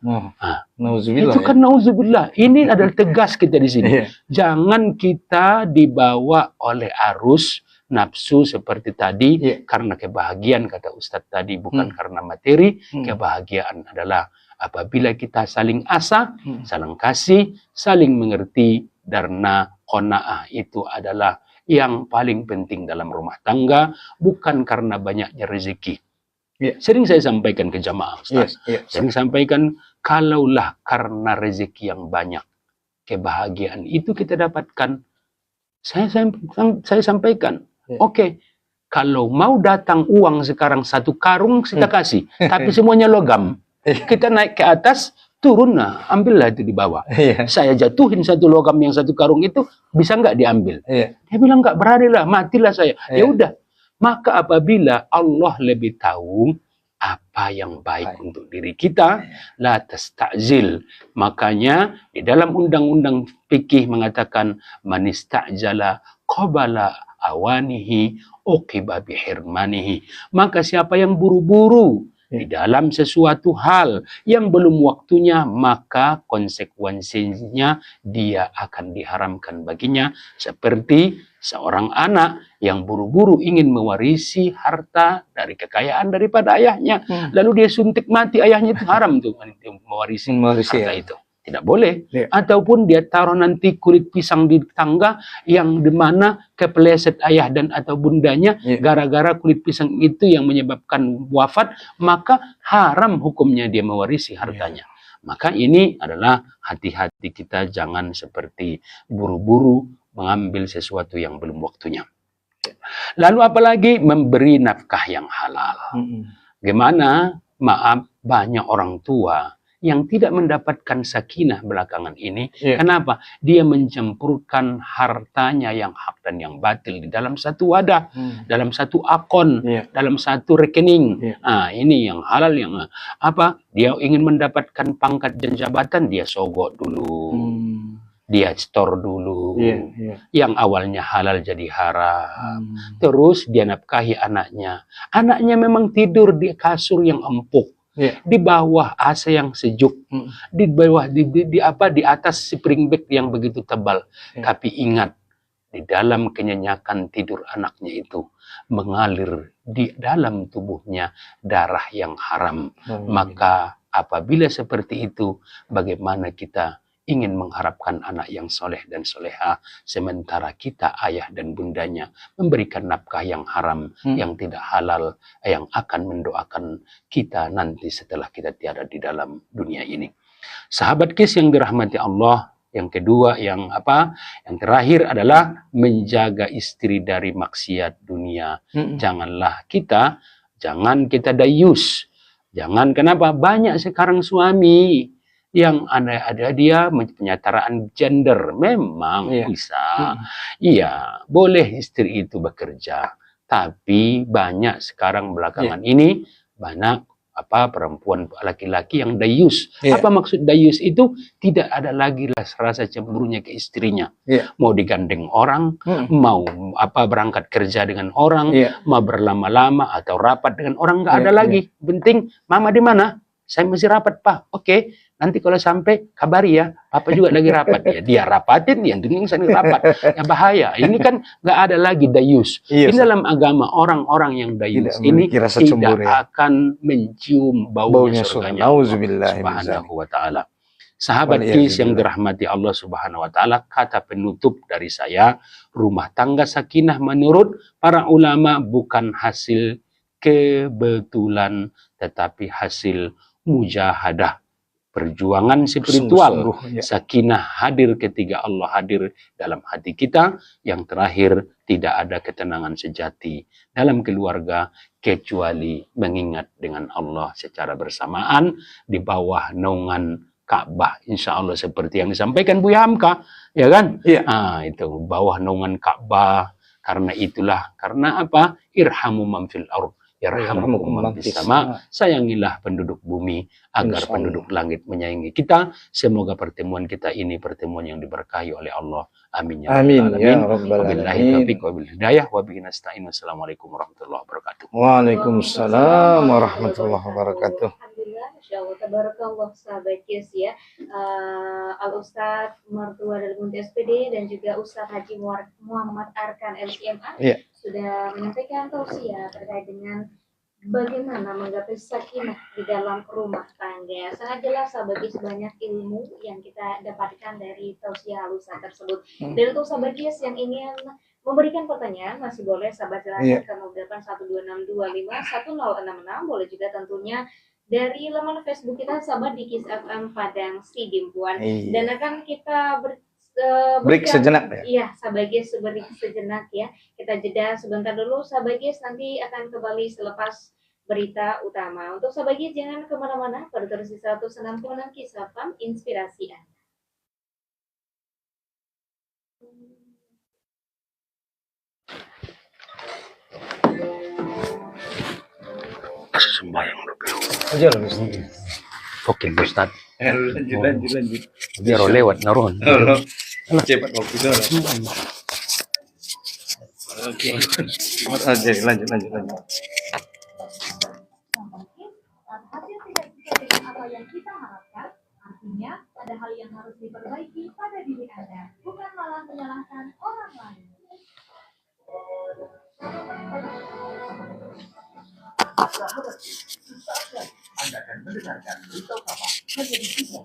Speaker 1: Nauzubillah.
Speaker 2: Itu kan nauzubillah. Ini adalah tegas kita di sini. Jangan kita dibawa oleh arus nafsu seperti tadi karena kebahagiaan, kata Ustadz tadi, bukan karena materi. Kebahagiaan adalah apabila kita saling asa, saling kasih, saling mengerti, karena qanaah itu adalah yang paling penting dalam rumah tangga, bukan karena banyaknya rezeki. Sering saya sampaikan ke jamaah, Ustaz. Sering sampaikan, kalaulah karena rezeki yang banyak, kebahagiaan itu kita dapatkan. Saya sampaikan, oke, kalau mau datang uang sekarang 1 karung kita kasih, tapi semuanya logam. Kita naik ke atas, turun, nah ambillah itu di bawah. Saya jatuhin 1 logam yang 1 karung itu, bisa nggak diambil? Dia bilang nggak berani lah, matilah saya. Ya udah. Maka apabila Allah lebih tahu apa yang baik untuk diri kita, la tasta'zil. Makanya di dalam undang-undang fikih mengatakan, man ista'jala qabala awanihi uqiba bihirmanihi. Maka siapa yang buru-buru di dalam sesuatu hal yang belum waktunya, maka konsekuensinya dia akan diharamkan baginya. Seperti seorang anak yang buru-buru ingin mewarisi harta dari kekayaan daripada ayahnya, lalu dia suntik mati ayahnya, itu haram tuh mewarisi harta itu. Tidak boleh. Ataupun dia taruh nanti kulit pisang di tangga yang dimana kepleset ayah dan atau bundanya, gara-gara kulit pisang itu yang menyebabkan wafat, maka haram hukumnya dia mewarisi hartanya. Maka ini adalah hati-hati kita, jangan seperti buru-buru mengambil sesuatu yang belum waktunya. Lalu apalagi memberi nafkah yang halal. Gimana? Maaf, banyak orang tua yang tidak mendapatkan sakinah belakangan ini. Kenapa? Dia mencampurkan hartanya yang hak dan yang batil di dalam satu wadah, dalam satu akun, dalam satu rekening. Ini yang halal, yang apa? Dia ingin mendapatkan pangkat dan jabatan, dia sogok dulu. Dia store dulu. Yang awalnya halal jadi haram. Terus dia nafkahi anaknya. Anaknya memang tidur di kasur yang empuk. Di bawah AC yang sejuk, di bawah di atas spring bed yang begitu tebal. Tapi ingat, di dalam kenyenyakan tidur anaknya itu mengalir di dalam tubuhnya darah yang haram. Maka apabila seperti itu, bagaimana kita ingin mengharapkan anak yang soleh dan soleha, sementara kita ayah dan bundanya memberikan nafkah yang haram, yang tidak halal, yang akan mendoakan kita nanti setelah kita tiada di dalam dunia ini. Sahabat kis yang dirahmati Allah, yang kedua, yang terakhir adalah menjaga istri dari maksiat dunia. Jangan kita dayus. Jangan, kenapa? Banyak sekarang suami yang ada dia penyataraan gender, memang bisa. Iya, boleh istri itu bekerja, tapi banyak sekarang belakangan ini banyak perempuan laki-laki yang dayus. Apa maksud dayus itu? Tidak ada lagi rasa cemburunya ke istrinya. Mau digandeng orang, mau berangkat kerja dengan orang, mau berlama-lama atau rapat dengan orang, nggak ada lagi. Penting, mama di mana? Saya masih rapat, Pak. Oke. Nanti kalau sampai kabari ya, Papa juga lagi rapat. Ya, dia rapatin, dia tunggu saya rapat. Ya bahaya. Ini kan nggak ada lagi dayus. Ini dalam agama orang-orang yang dayus ini tidak akan mencium baunya surganya Allah Subhanahu wa Ta'ala. Sahabat kis yang dirahmati Allah Subhanahu wa Ta'ala, kata penutup dari saya, rumah tangga sakinah menurut para ulama bukan hasil kebetulan, tetapi hasil mujahadah, perjuangan spiritual. Sakinah hadir ketika Allah hadir dalam hati kita. Yang terakhir, tidak ada ketenangan sejati dalam keluarga kecuali mengingat dengan Allah secara bersamaan di bawah naungan Ka'bah, insya Allah, seperti yang disampaikan Buya Hamka, ya kan? Itu bawah naungan Ka'bah. Karena itulah, karena apa? Irhamu man fil ardh yarhamukum man fis sama. Sayangilah penduduk bumi agar
Speaker 1: Insyaallah.
Speaker 2: penduduk langit menyayangi kita. Semoga pertemuan kita ini pertemuan yang diberkahi oleh Allah. Amin ya
Speaker 1: Amin
Speaker 2: rabbal
Speaker 1: ya
Speaker 2: alamin.
Speaker 1: rabbal
Speaker 2: Wabillahi
Speaker 1: alamin.
Speaker 2: taufiq wabil hidayah wa bihi nasta'in. Wassalamualaikum warahmatullahi wabarakatuh.
Speaker 1: Waalaikumsalam warahmatullahi wabarakatuh.
Speaker 3: Alhamdulillah, Masya Allah, tabarakallah sahabat Kies ya. Al Ustadz Martua dari Munti SPD dan juga Ustadz Haji Muhammad Arkan LCMA
Speaker 1: Iya.
Speaker 3: sudah menyampaikan tausiah terkait dengan bagaimana menggapai sakinah di dalam rumah tangga. Sangat jelas sahabat Kies banyak ilmu yang kita dapatkan dari tausiah Al Ustadz tersebut. Dan untuk sahabat Kies yang ingin memberikan pertanyaan masih boleh sahabat silakan ke 0812551066, boleh juga tentunya dari laman Facebook kita sahabat di Kiss FM Padang Sidimpuan.
Speaker 1: Iya.
Speaker 3: Dan akan kita
Speaker 1: Break sejenak ya.
Speaker 3: Iya, sahabat Kiss break sejenak ya. Kita jeda sebentar dulu sahabat Kiss, nanti akan kembali selepas berita utama. Untuk sahabat Kiss jangan kemana-mana, pada terus di 166 Kiss FM Inspirasi Anda.
Speaker 2: Sembahyang dulu.
Speaker 1: Aja loh.
Speaker 2: Oke, Ustaz.
Speaker 1: Lanjut.
Speaker 2: Biar lewat naruhan.
Speaker 1: Cepat waktu itu. Oke. Lanjut.
Speaker 3: Hasil tidak sesuai dengan apa yang kita harapkan, artinya ada hal yang harus diperbaiki pada diri Anda, bukan malah menyalahkan orang lain.
Speaker 4: Anda akan mendengarkan berita utama hanya di Kisah.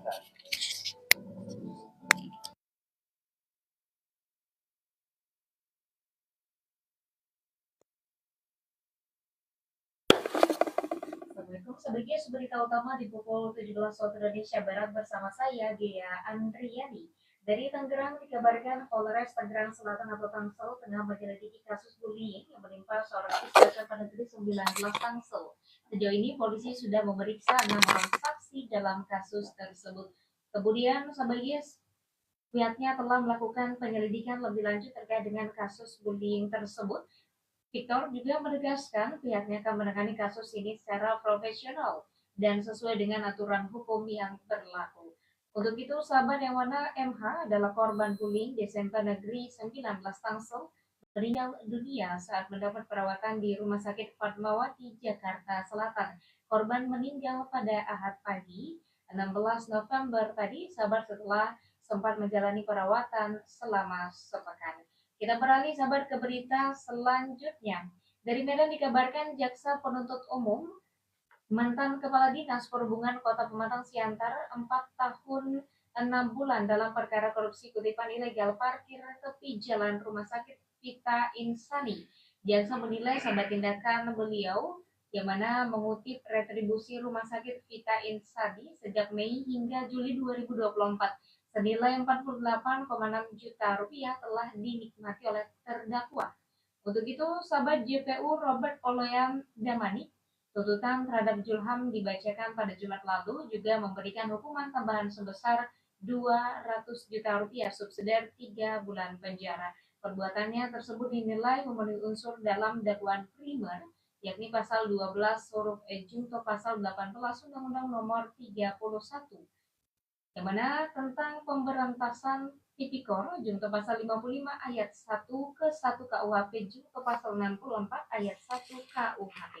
Speaker 3: Sebagai berita utama di pukul 17 waktu Indonesia Barat bersama saya Gea Andriani. Dari Tangerang dikabarkan Polres Tangerang Selatan atau Tangsel tengah menyelidiki kasus bullying yang menimpa seorang siswa SMA Negeri 19 Tangsel. Sejauh ini polisi sudah memeriksa 6 orang saksi dalam kasus tersebut. Kemudian sebagai pihaknya telah melakukan penyelidikan lebih lanjut terkait dengan kasus bullying tersebut. Victor juga menegaskan pihaknya akan menangani kasus ini secara profesional dan sesuai dengan aturan hukum yang berlaku. Untuk itu, sahabat yang mana MH adalah korban bullying di SMP Negeri 19 Tangsel meninggal dunia saat mendapat perawatan di Rumah Sakit Fatmawati, Jakarta Selatan. Korban meninggal pada Ahad pagi, 16 November tadi, sahabat setelah sempat menjalani perawatan selama sepekan. Kita beralih sahabat ke berita selanjutnya. Dari Medan dikabarkan jaksa penuntut umum mantan Kepala Dinas Perhubungan Kota Pematang Siantar 4 tahun 6 bulan dalam perkara korupsi kutipan ilegal parkir tepi jalan Rumah Sakit Vita Insani. Jaksa menilai sahabat tindakan beliau yang mana mengutip retribusi Rumah Sakit Vita Insani sejak Mei hingga Juli 2024 senilai 48,6 juta rupiah telah dinikmati oleh terdakwa. Untuk itu, sahabat JPU Robert Oloyan Damani, tuntutan terhadap Julham dibacakan pada Jumat lalu juga memberikan hukuman tambahan sebesar 200 juta rupiah subsidiar 3 bulan penjara. Perbuatannya tersebut dinilai memenuhi unsur dalam dakwaan primer, yakni pasal 12 huruf E junto pasal 18 Undang-Undang Nomor 31 yang mana tentang pemberantasan tipikor junto pasal 55 ayat 1 ke 1 KUHP junto pasal 64 ayat 1 KUHP.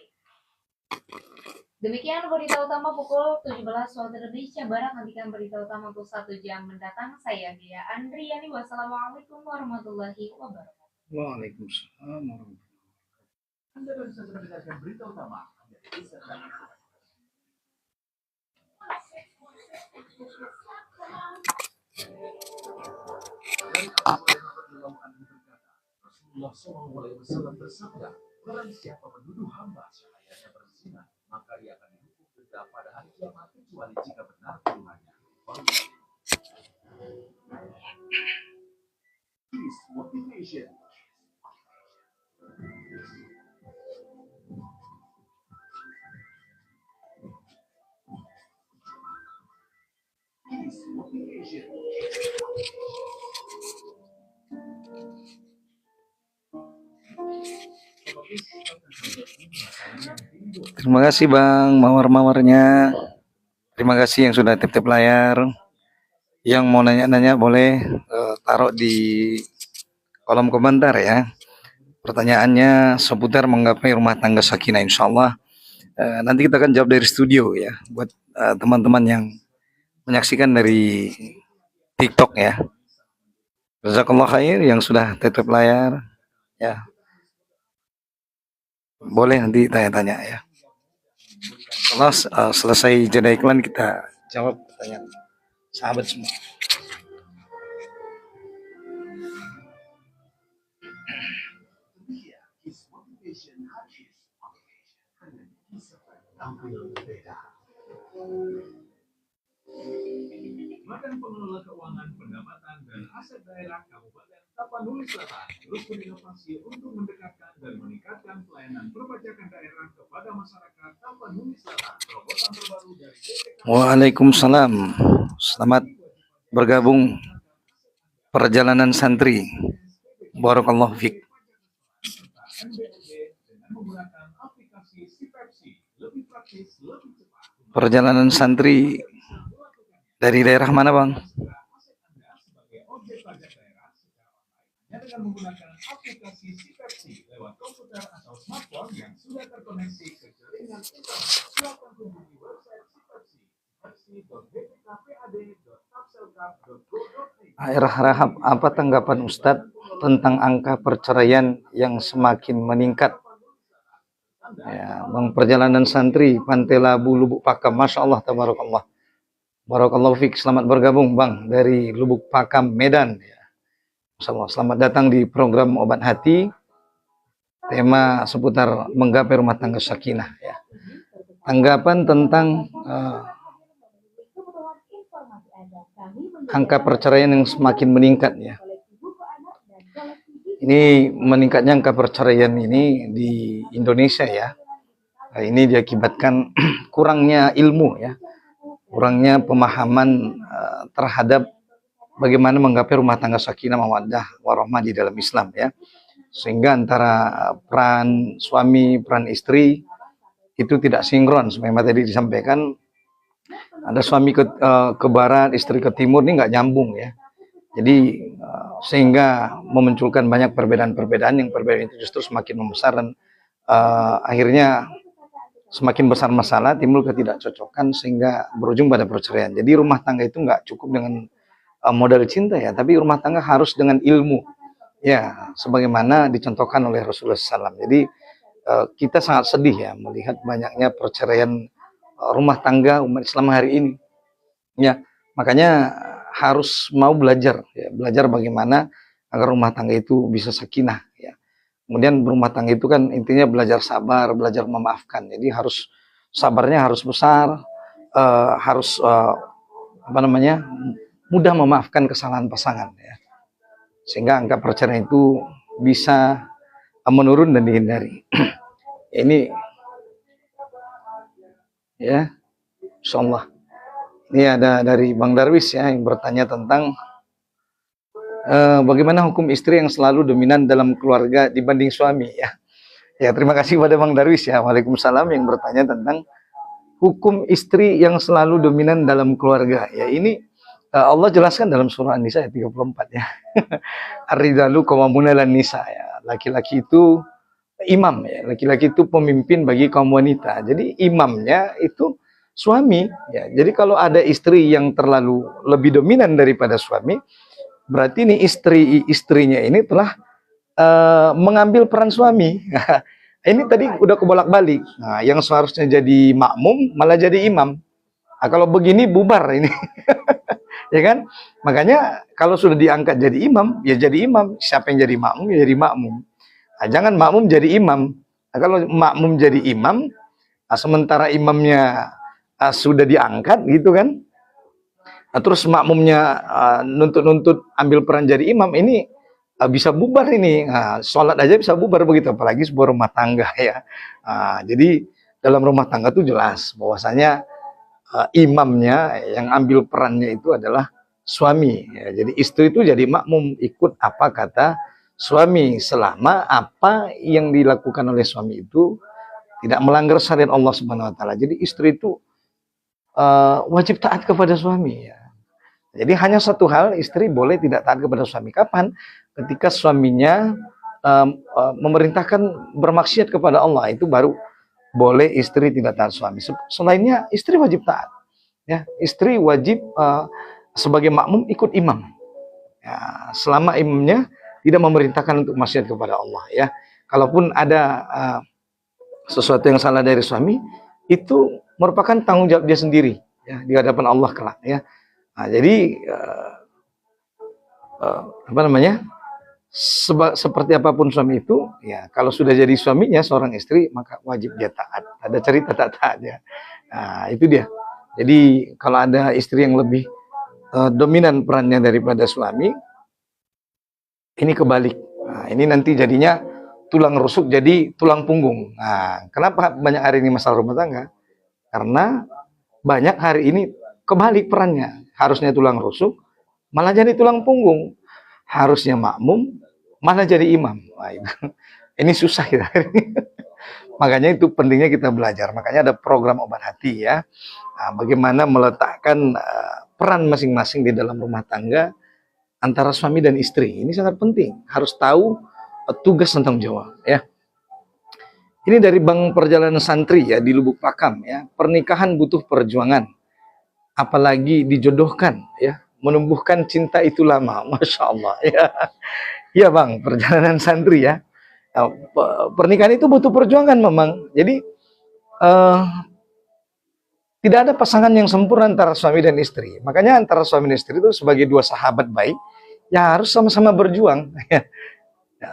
Speaker 3: Demikian berita utama pukul 17 waktu Indonesia Barat. Nantikan berita utama untuk 1 jam mendatang. Saya Gea Andriani. Wassalamualaikum warahmatullahi wabarakatuh.
Speaker 1: Waalaikumsalam warahmatullahi wabarakatuh.
Speaker 4: Anda baru saja mendengarkan berita utama hanya di Kisah. Rasulullah SAW bersabda, barang siapa menuduh hamba syahayanya berzina, maka ia akan dihukum denda pada hari kiamat kecuali jika benar tuduhannya. Peace Motivation. Peace Motivation.
Speaker 1: Terima kasih Bang mawar-mawarnya. Terima kasih yang sudah tip-tip layar. Yang mau nanya-nanya boleh taruh di kolom komentar ya. Pertanyaannya seputar menggapai rumah tangga sakinah, insya Allah. Nanti kita akan jawab dari studio ya, buat teman-teman yang menyaksikan dari TikTok ya. Jazakallah khair yang sudah titip layar ya. Boleh nanti tanya-tanya ya. Setelah selesai jeda iklan kita jawab pertanyaan sahabat semua.
Speaker 4: Badan Pengelola Keuangan Pendapatan dan Aset Daerah Kabupaten Tapanuli Selatan terus berinovasi untuk mendekatkan dan meningkatkan pelayanan perpajakan daerah kepada masyarakat Tapanuli Selatan. Terobosan terbaru dari BPK.
Speaker 1: Waalaikumsalam. Selamat bergabung perjalanan santri. Barakallahu fiik.
Speaker 4: Dengan menggunakan aplikasi Sipepsi, lebih praktis, lebih cepat.
Speaker 1: Perjalanan santri dari daerah mana Bang?
Speaker 4: Sebagai objek pajak daerah secara online hanya dengan menggunakan aplikasi Sipepsi lewat komputer atau smartphone yang sudah terkoneksi ke jaringan internet. Silakan kunjungi website Sipepsi, sipepsi.bpkpad.tapselkap.go.id.
Speaker 1: Airah Rahab, apa tanggapan Ustadz tentang angka perceraian yang semakin meningkat? Ya, Bang, perjalanan santri Pantai Labu Lubuk Pakam, Masya Allah, tabarakallah. Barakallahu fiik, selamat bergabung Bang dari Lubuk Pakam, Medan. Ya. Masya Allah, selamat datang di program Obat Hati. Tema seputar menggapai rumah tangga sakinah. Ya. Tanggapan tentang angka perceraian yang semakin meningkat ya. Ini meningkatnya angka perceraian ini di Indonesia ya. Nah, ini diakibatkan kurangnya ilmu ya, kurangnya pemahaman terhadap bagaimana menggapai rumah tangga sakinah mawaddah warahmah di dalam Islam ya. Sehingga antara peran suami, peran istri itu tidak sinkron. Sebagaimana tadi disampaikan, ada suami ke barat, istri ke timur, ini nggak nyambung ya. Jadi sehingga memunculkan banyak perbedaan-perbedaan, yang perbedaan itu justru semakin membesar dan akhirnya semakin besar masalah, timbul ketidakcocokan sehingga berujung pada perceraian. Jadi rumah tangga itu nggak cukup dengan modal cinta ya, tapi rumah tangga harus dengan ilmu ya, sebagaimana dicontohkan oleh Rasulullah SAW. Jadi kita sangat sedih ya melihat banyaknya perceraian rumah tangga umat Islam hari ini ya. Makanya harus mau belajar ya, belajar bagaimana agar rumah tangga itu bisa sakinah ya. Kemudian rumah tangga itu kan intinya belajar sabar, belajar memaafkan. Jadi harus sabarnya harus besar, harus mudah memaafkan kesalahan pasangan ya. Sehingga angka perceraian itu bisa menurun dan dihindari. Ini ya, insyaallah. Ini ada dari Bang Darwis ya yang bertanya tentang bagaimana hukum istri yang selalu dominan dalam keluarga dibanding suami ya. Ya, terima kasih pada Bang Darwis ya. Waalaikumsalam, yang bertanya tentang hukum istri yang selalu dominan dalam keluarga. Ya, ini Allah jelaskan dalam surah An-Nisa ayat 34 ya. Ar-rijalu qawwamuna 'alan nisa ya. Laki-laki itu imam ya. Laki-laki itu pemimpin bagi kaum wanita. Jadi imamnya itu suami ya. Jadi kalau ada istri yang terlalu lebih dominan daripada suami, berarti nih istrinya ini telah mengambil peran suami. Ini tadi udah kebolak-balik. Nah, yang seharusnya jadi makmum malah jadi imam. Nah, kalau begini bubar ini. Ya kan? Makanya kalau sudah diangkat jadi imam, ya jadi imam. Siapa yang jadi makmum, ya jadi makmum. Nah, jangan makmum jadi imam. Nah, kalau makmum jadi imam, sementara imamnya sudah diangkat gitu kan, nah, terus makmumnya nuntut-nuntut ambil peran jadi imam, ini bisa bubar ini. Nah, sholat aja bisa bubar begitu, apalagi sebuah rumah tangga ya. Nah, jadi dalam rumah tangga itu jelas bahwasanya imamnya yang ambil perannya itu adalah suami ya. Jadi istri itu jadi makmum, ikut apa kata suami selama apa yang dilakukan oleh suami itu tidak melanggar syariat Allah Subhanahu wa taala. Jadi istri itu wajib taat kepada suami ya. Jadi hanya satu hal, istri boleh tidak taat kepada suami. Kapan? Ketika suaminya memerintahkan bermaksiat kepada Allah, itu baru boleh istri tidak taat suami. Selainnya istri wajib taat. Ya, istri wajib sebagai makmum ikut imam. Ya, selama imamnya tidak memerintahkan untuk maksiat kepada Allah. Ya, kalaupun ada sesuatu yang salah dari suami, itu merupakan tanggung jawab dia sendiri. Ya, di hadapan Allah kelak. Ya. Nah, jadi apa namanya? Seperti apapun suami itu, ya kalau sudah jadi suaminya seorang istri, maka wajib dia taat. Ada cerita tak taatnya. Nah, itu dia. Jadi kalau ada istri yang lebih dominan perannya daripada suami, ini kebalik. Nah, ini nanti jadinya tulang rusuk jadi tulang punggung. Nah, kenapa banyak hari ini masalah rumah tangga? Karena banyak hari ini kebalik perannya. Harusnya tulang rusuk, malah jadi tulang punggung. Harusnya makmum, malah jadi imam. Wah, itu. Ini susah ya. Makanya itu pentingnya kita belajar. Makanya ada program obat hati ya. Nah, bagaimana meletakkan peran masing-masing di dalam rumah tangga antara suami dan istri. Ini sangat penting. Harus tahu tugas dan tanggung jawab ya. Ini dari Bank Perjalanan Santri ya di Lubuk Pakam ya. Pernikahan butuh perjuangan. Apalagi dijodohkan ya, menumbuhkan cinta itu lama, masya Allah ya. Ya Bang, Perjalanan Santri ya. Pernikahan itu butuh perjuangan memang. Jadi tidak ada pasangan yang sempurna antara suami dan istri. Makanya antara suami dan istri itu sebagai dua sahabat baik, ya harus sama-sama berjuang.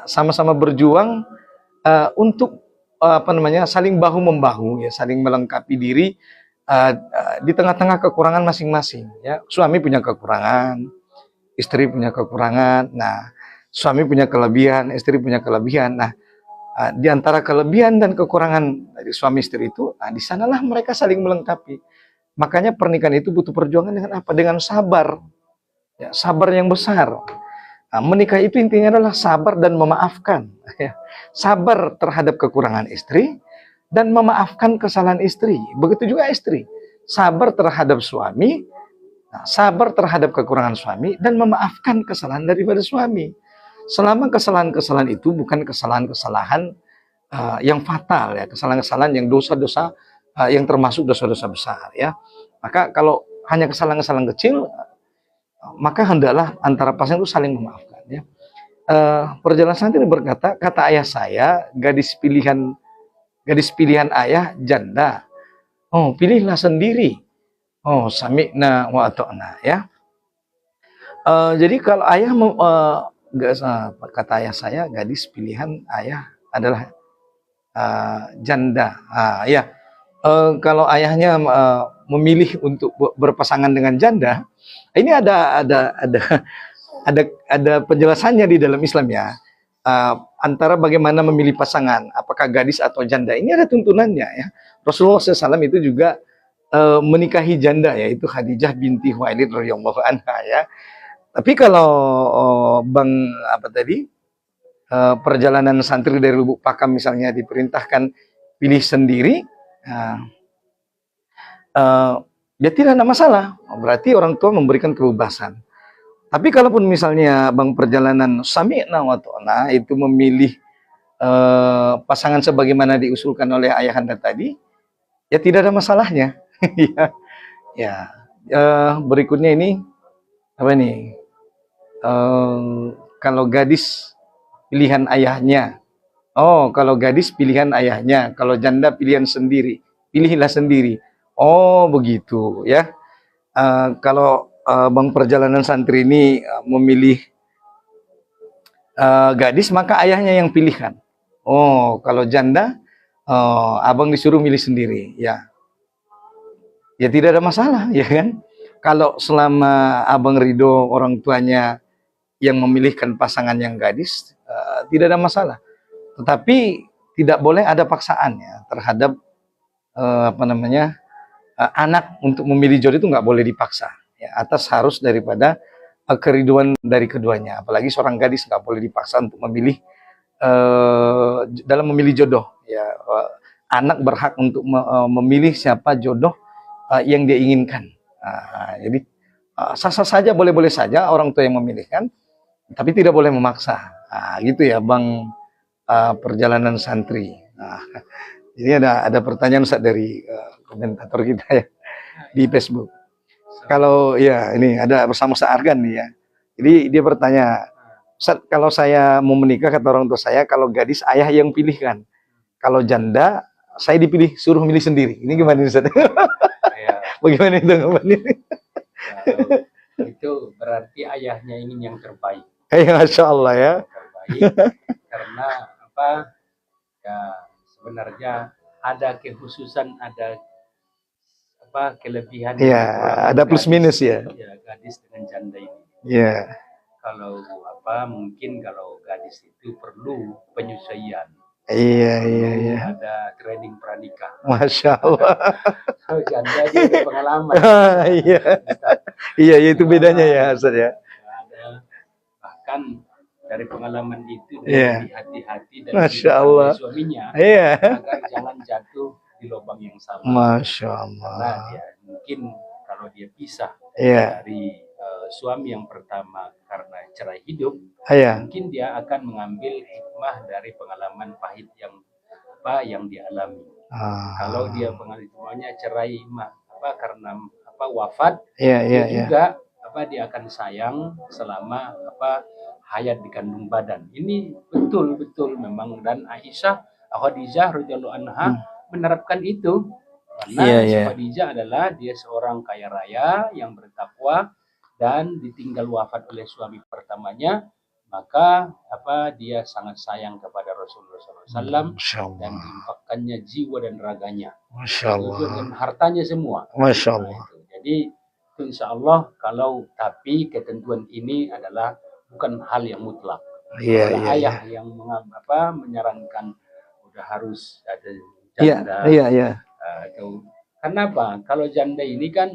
Speaker 1: Sama-sama berjuang untuk apa namanya, saling bahu membahu ya, saling melengkapi diri. Di tengah-tengah kekurangan masing-masing ya. Suami punya kekurangan, istri punya kekurangan. Nah, suami punya kelebihan, istri punya kelebihan. Nah, di antara kelebihan dan kekurangan dari suami istri itu, di sanalah mereka saling melengkapi. Makanya pernikahan itu butuh perjuangan dengan apa? Dengan sabar. Ya, sabar yang besar. Nah, menikah itu intinya adalah sabar dan memaafkan. Ya. Sabar terhadap kekurangan istri dan memaafkan kesalahan istri. Begitu juga istri. Sabar terhadap suami, sabar terhadap kekurangan suami, dan memaafkan kesalahan daripada suami. Selama kesalahan-kesalahan itu bukan kesalahan-kesalahan yang fatal, ya, kesalahan-kesalahan yang dosa-dosa yang termasuk dosa-dosa besar. Ya. Maka kalau hanya kesalahan-kesalahan kecil, maka hendaklah antara pasangan itu saling memaafkan. Ya. Perjalanan Santri berkata, kata ayah saya, gadis pilihan ayah janda. Oh, pilihlah sendiri. Oh, sami'na wa ata'na ya. Jadi kalau ayah kata ayah saya, gadis pilihan ayah adalah janda. Ya. Kalau ayahnya memilih untuk berpasangan dengan janda, ini ada penjelasannya di dalam Islam ya. Antara bagaimana memilih pasangan, apakah gadis atau janda, ini ada tuntunannya ya. Rasulullah SAW itu juga menikahi janda, yaitu Khadijah binti Khuwailid radhiyallahu anha ya. Tapi kalau Perjalanan Santri dari Lubuk Pakam misalnya diperintahkan pilih sendiri, ya tidak ada masalah. Berarti orang tua memberikan kebebasan. Tapi kalaupun misalnya Bang Perjalanan sami'na wa ta'na itu memilih pasangan sebagaimana diusulkan oleh ayahanda tadi, ya tidak ada masalahnya. ya. Berikutnya ini apa nih? Kalau gadis pilihan ayahnya, oh kalau gadis pilihan ayahnya, kalau janda pilihan sendiri, pilihlah sendiri. Oh begitu ya. Kalau Bang Perjalanan Santri ini memilih gadis, maka ayahnya yang pilihkan. Oh, kalau janda, abang disuruh milih sendiri, ya. Ya tidak ada masalah, ya kan? Kalau selama abang ridho orang tuanya yang memilihkan pasangan yang gadis, tidak ada masalah. Tetapi tidak boleh ada paksaan ya terhadap anak untuk memilih jodoh, itu nggak boleh dipaksa. Ya, atas harus daripada keriduan dari keduanya. Apalagi seorang gadis nggak boleh dipaksa untuk memilih dalam memilih jodoh. Ya, anak berhak untuk memilih siapa jodoh yang dia inginkan. Jadi sah-sah saja, boleh-boleh saja orang tua yang memilihkan, tapi tidak boleh memaksa. Gitu ya, Bang Perjalanan Santri. Ini ada pertanyaan Ustaz dari komentator kita ya di Facebook. Kalau ya ini ada bersama Ustaz Argan nih ya. Jadi dia bertanya, Ustaz, kalau saya mau menikah, kata orang tua saya, kalau gadis ayah yang pilihkan. Kalau janda saya dipilih, suruh milih sendiri. Ini gimana Ustaz?
Speaker 2: Ya,
Speaker 1: Bagaimana itu ngomongnya?
Speaker 2: itu berarti ayahnya ingin yang terbaik.
Speaker 1: Masya Allah ya.
Speaker 2: Terbaik karena apa? Ya sebenarnya ada kekhususan, ada apa kelebihan.
Speaker 1: Iya, ada plus minus ya.
Speaker 2: Ya, gadis dengan janda ini.
Speaker 1: Iya.
Speaker 2: Kalau apa mungkin kalau gadis itu perlu penyesuaian.
Speaker 1: Iya.
Speaker 2: Ada training pranikah.
Speaker 1: Masya Allah.
Speaker 2: Kalau janda dia ada pengalaman.
Speaker 1: Iya. Iya, itu bedanya ya Ustaz ya.
Speaker 2: Ada bahkan dari pengalaman itu
Speaker 1: Iya.
Speaker 2: dia hati-hati dan
Speaker 1: Masya Allah.
Speaker 2: suaminya
Speaker 1: Iya.
Speaker 2: agar jangan jatuh di lubang yang sama.
Speaker 1: Masya
Speaker 2: Karena
Speaker 1: Allah.
Speaker 2: dia mungkin kalau dia pisah
Speaker 1: Iya.
Speaker 2: dari suami yang pertama karena cerai hidup,
Speaker 1: Iya.
Speaker 2: mungkin dia akan mengambil hikmah dari pengalaman pahit yang dia alami. Kalau dia pengalamannya cerai karena wafat,
Speaker 1: Iya.
Speaker 2: dia juga dia akan sayang selama hayat di kandung badan. Ini betul memang, dan Khadijah radhiyallahu anha menerapkan itu karena Khadijah adalah dia seorang kaya raya yang bertakwa dan ditinggal wafat oleh suami pertamanya, maka dia sangat sayang kepada Rasulullah SAW dan diinfakkannya jiwa dan raganya,
Speaker 1: Masya Allah.
Speaker 2: dan hartanya semua.
Speaker 1: Masya Allah.
Speaker 2: Jadi itu insya Allah, tapi ketentuan ini adalah bukan hal yang mutlak.
Speaker 1: Iya.
Speaker 2: Ayah yang menyarankan udah harus ada janda.
Speaker 1: Iya.
Speaker 2: Kenapa? Kalau janda ini kan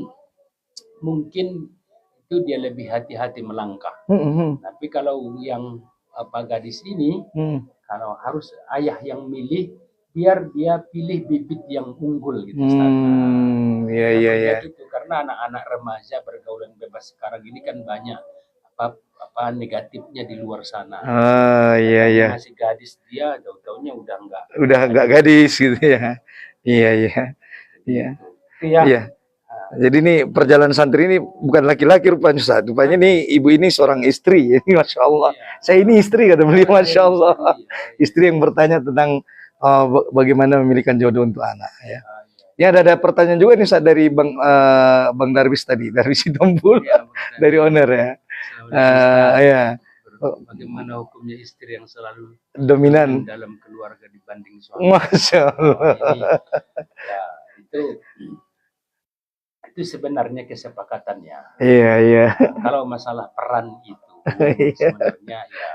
Speaker 2: mungkin itu dia lebih hati-hati melangkah. Tapi kalau yang gadis ini, kalau harus ayah yang milih, biar dia pilih bibit yang unggul gitu.
Speaker 1: Iya.
Speaker 2: Gitu. Karena anak-anak remaja bergaulan bebas sekarang ini kan banyak negatifnya di luar sana.
Speaker 1: Iya.
Speaker 2: Masih gadis dia, tahu-taunya udah
Speaker 1: enggak gadis gitu ya. Iya. Iya. Jadi ini perjalanan santri ini bukan laki-laki rupanya Ustaz. Rupanya nih ibu ini seorang istri. Ini Masya Allah. Saya ini istri kata beliau, Masya Allah. Istri yang bertanya tentang bagaimana memilihkan jodoh untuk anak ya. Ya ada pertanyaan juga nih Ustaz dari Bang Darwis tadi, dari Sitompul, dari owner ya. Ya.
Speaker 2: Bagaimana hukumnya istri yang selalu
Speaker 1: dominan
Speaker 2: dalam keluarga dibanding suami?
Speaker 1: Masya Allah.
Speaker 2: Itu sebenarnya kesepakatannya.
Speaker 1: Iya.
Speaker 2: Kalau masalah peran itu sebenarnya ya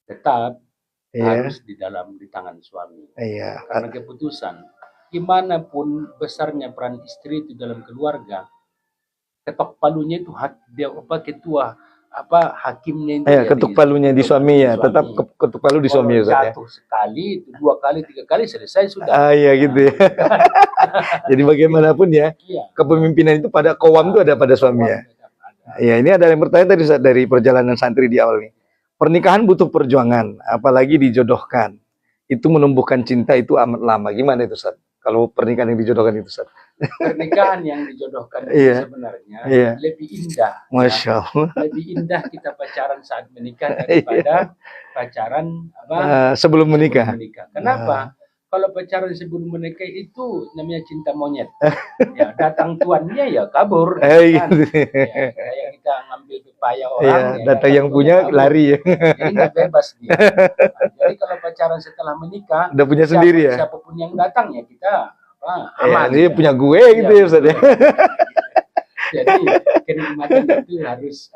Speaker 2: tetap harus di tangan suami.
Speaker 1: Iya.
Speaker 2: Karena keputusan gimana pun besarnya peran istri itu dalam keluarga, ketok palunya itu ketua hakimnya itu.
Speaker 1: Ketuk palunya di suami ya, tetap ketuk palu di suami ya.
Speaker 2: Jatuh sekali, 2 kali, 3 kali selesai sudah.
Speaker 1: Iya gitu ya. Jadi bagaimanapun ya, kepemimpinan itu pada kawam itu ada pada suami ya. Ya, ini ada yang bertanya tadi dari perjalanan santri di awal nih. Pernikahan butuh perjuangan, apalagi dijodohkan. Itu menumbuhkan cinta itu amat lama. Gimana itu Ustaz? Kalau pernikahan yang dijodohkan itu Ustaz?
Speaker 2: Pernikahan yang dijodohkan itu sebenarnya lebih indah.
Speaker 1: Masya Allah.
Speaker 2: Lebih indah kita pacaran saat menikah daripada pacaran
Speaker 1: sebelum menikah.
Speaker 2: Kenapa? Kalau pacaran sebelum menikah itu namanya cinta monyet. Ya, datang tuannya ya kabur. Kan? Kayak kita ngambil pepaya orang.
Speaker 1: Datang yang punya kabur. Lari ya.
Speaker 2: Jadi nggak bebas dia. Jadi kalau pacaran setelah menikah,
Speaker 1: udah punya sendiri ya.
Speaker 2: Siapapun yang datang ya kita aman.
Speaker 1: Ini punya gue gitu ya Ustaz ya.
Speaker 2: Jadi kenikmatan itu harus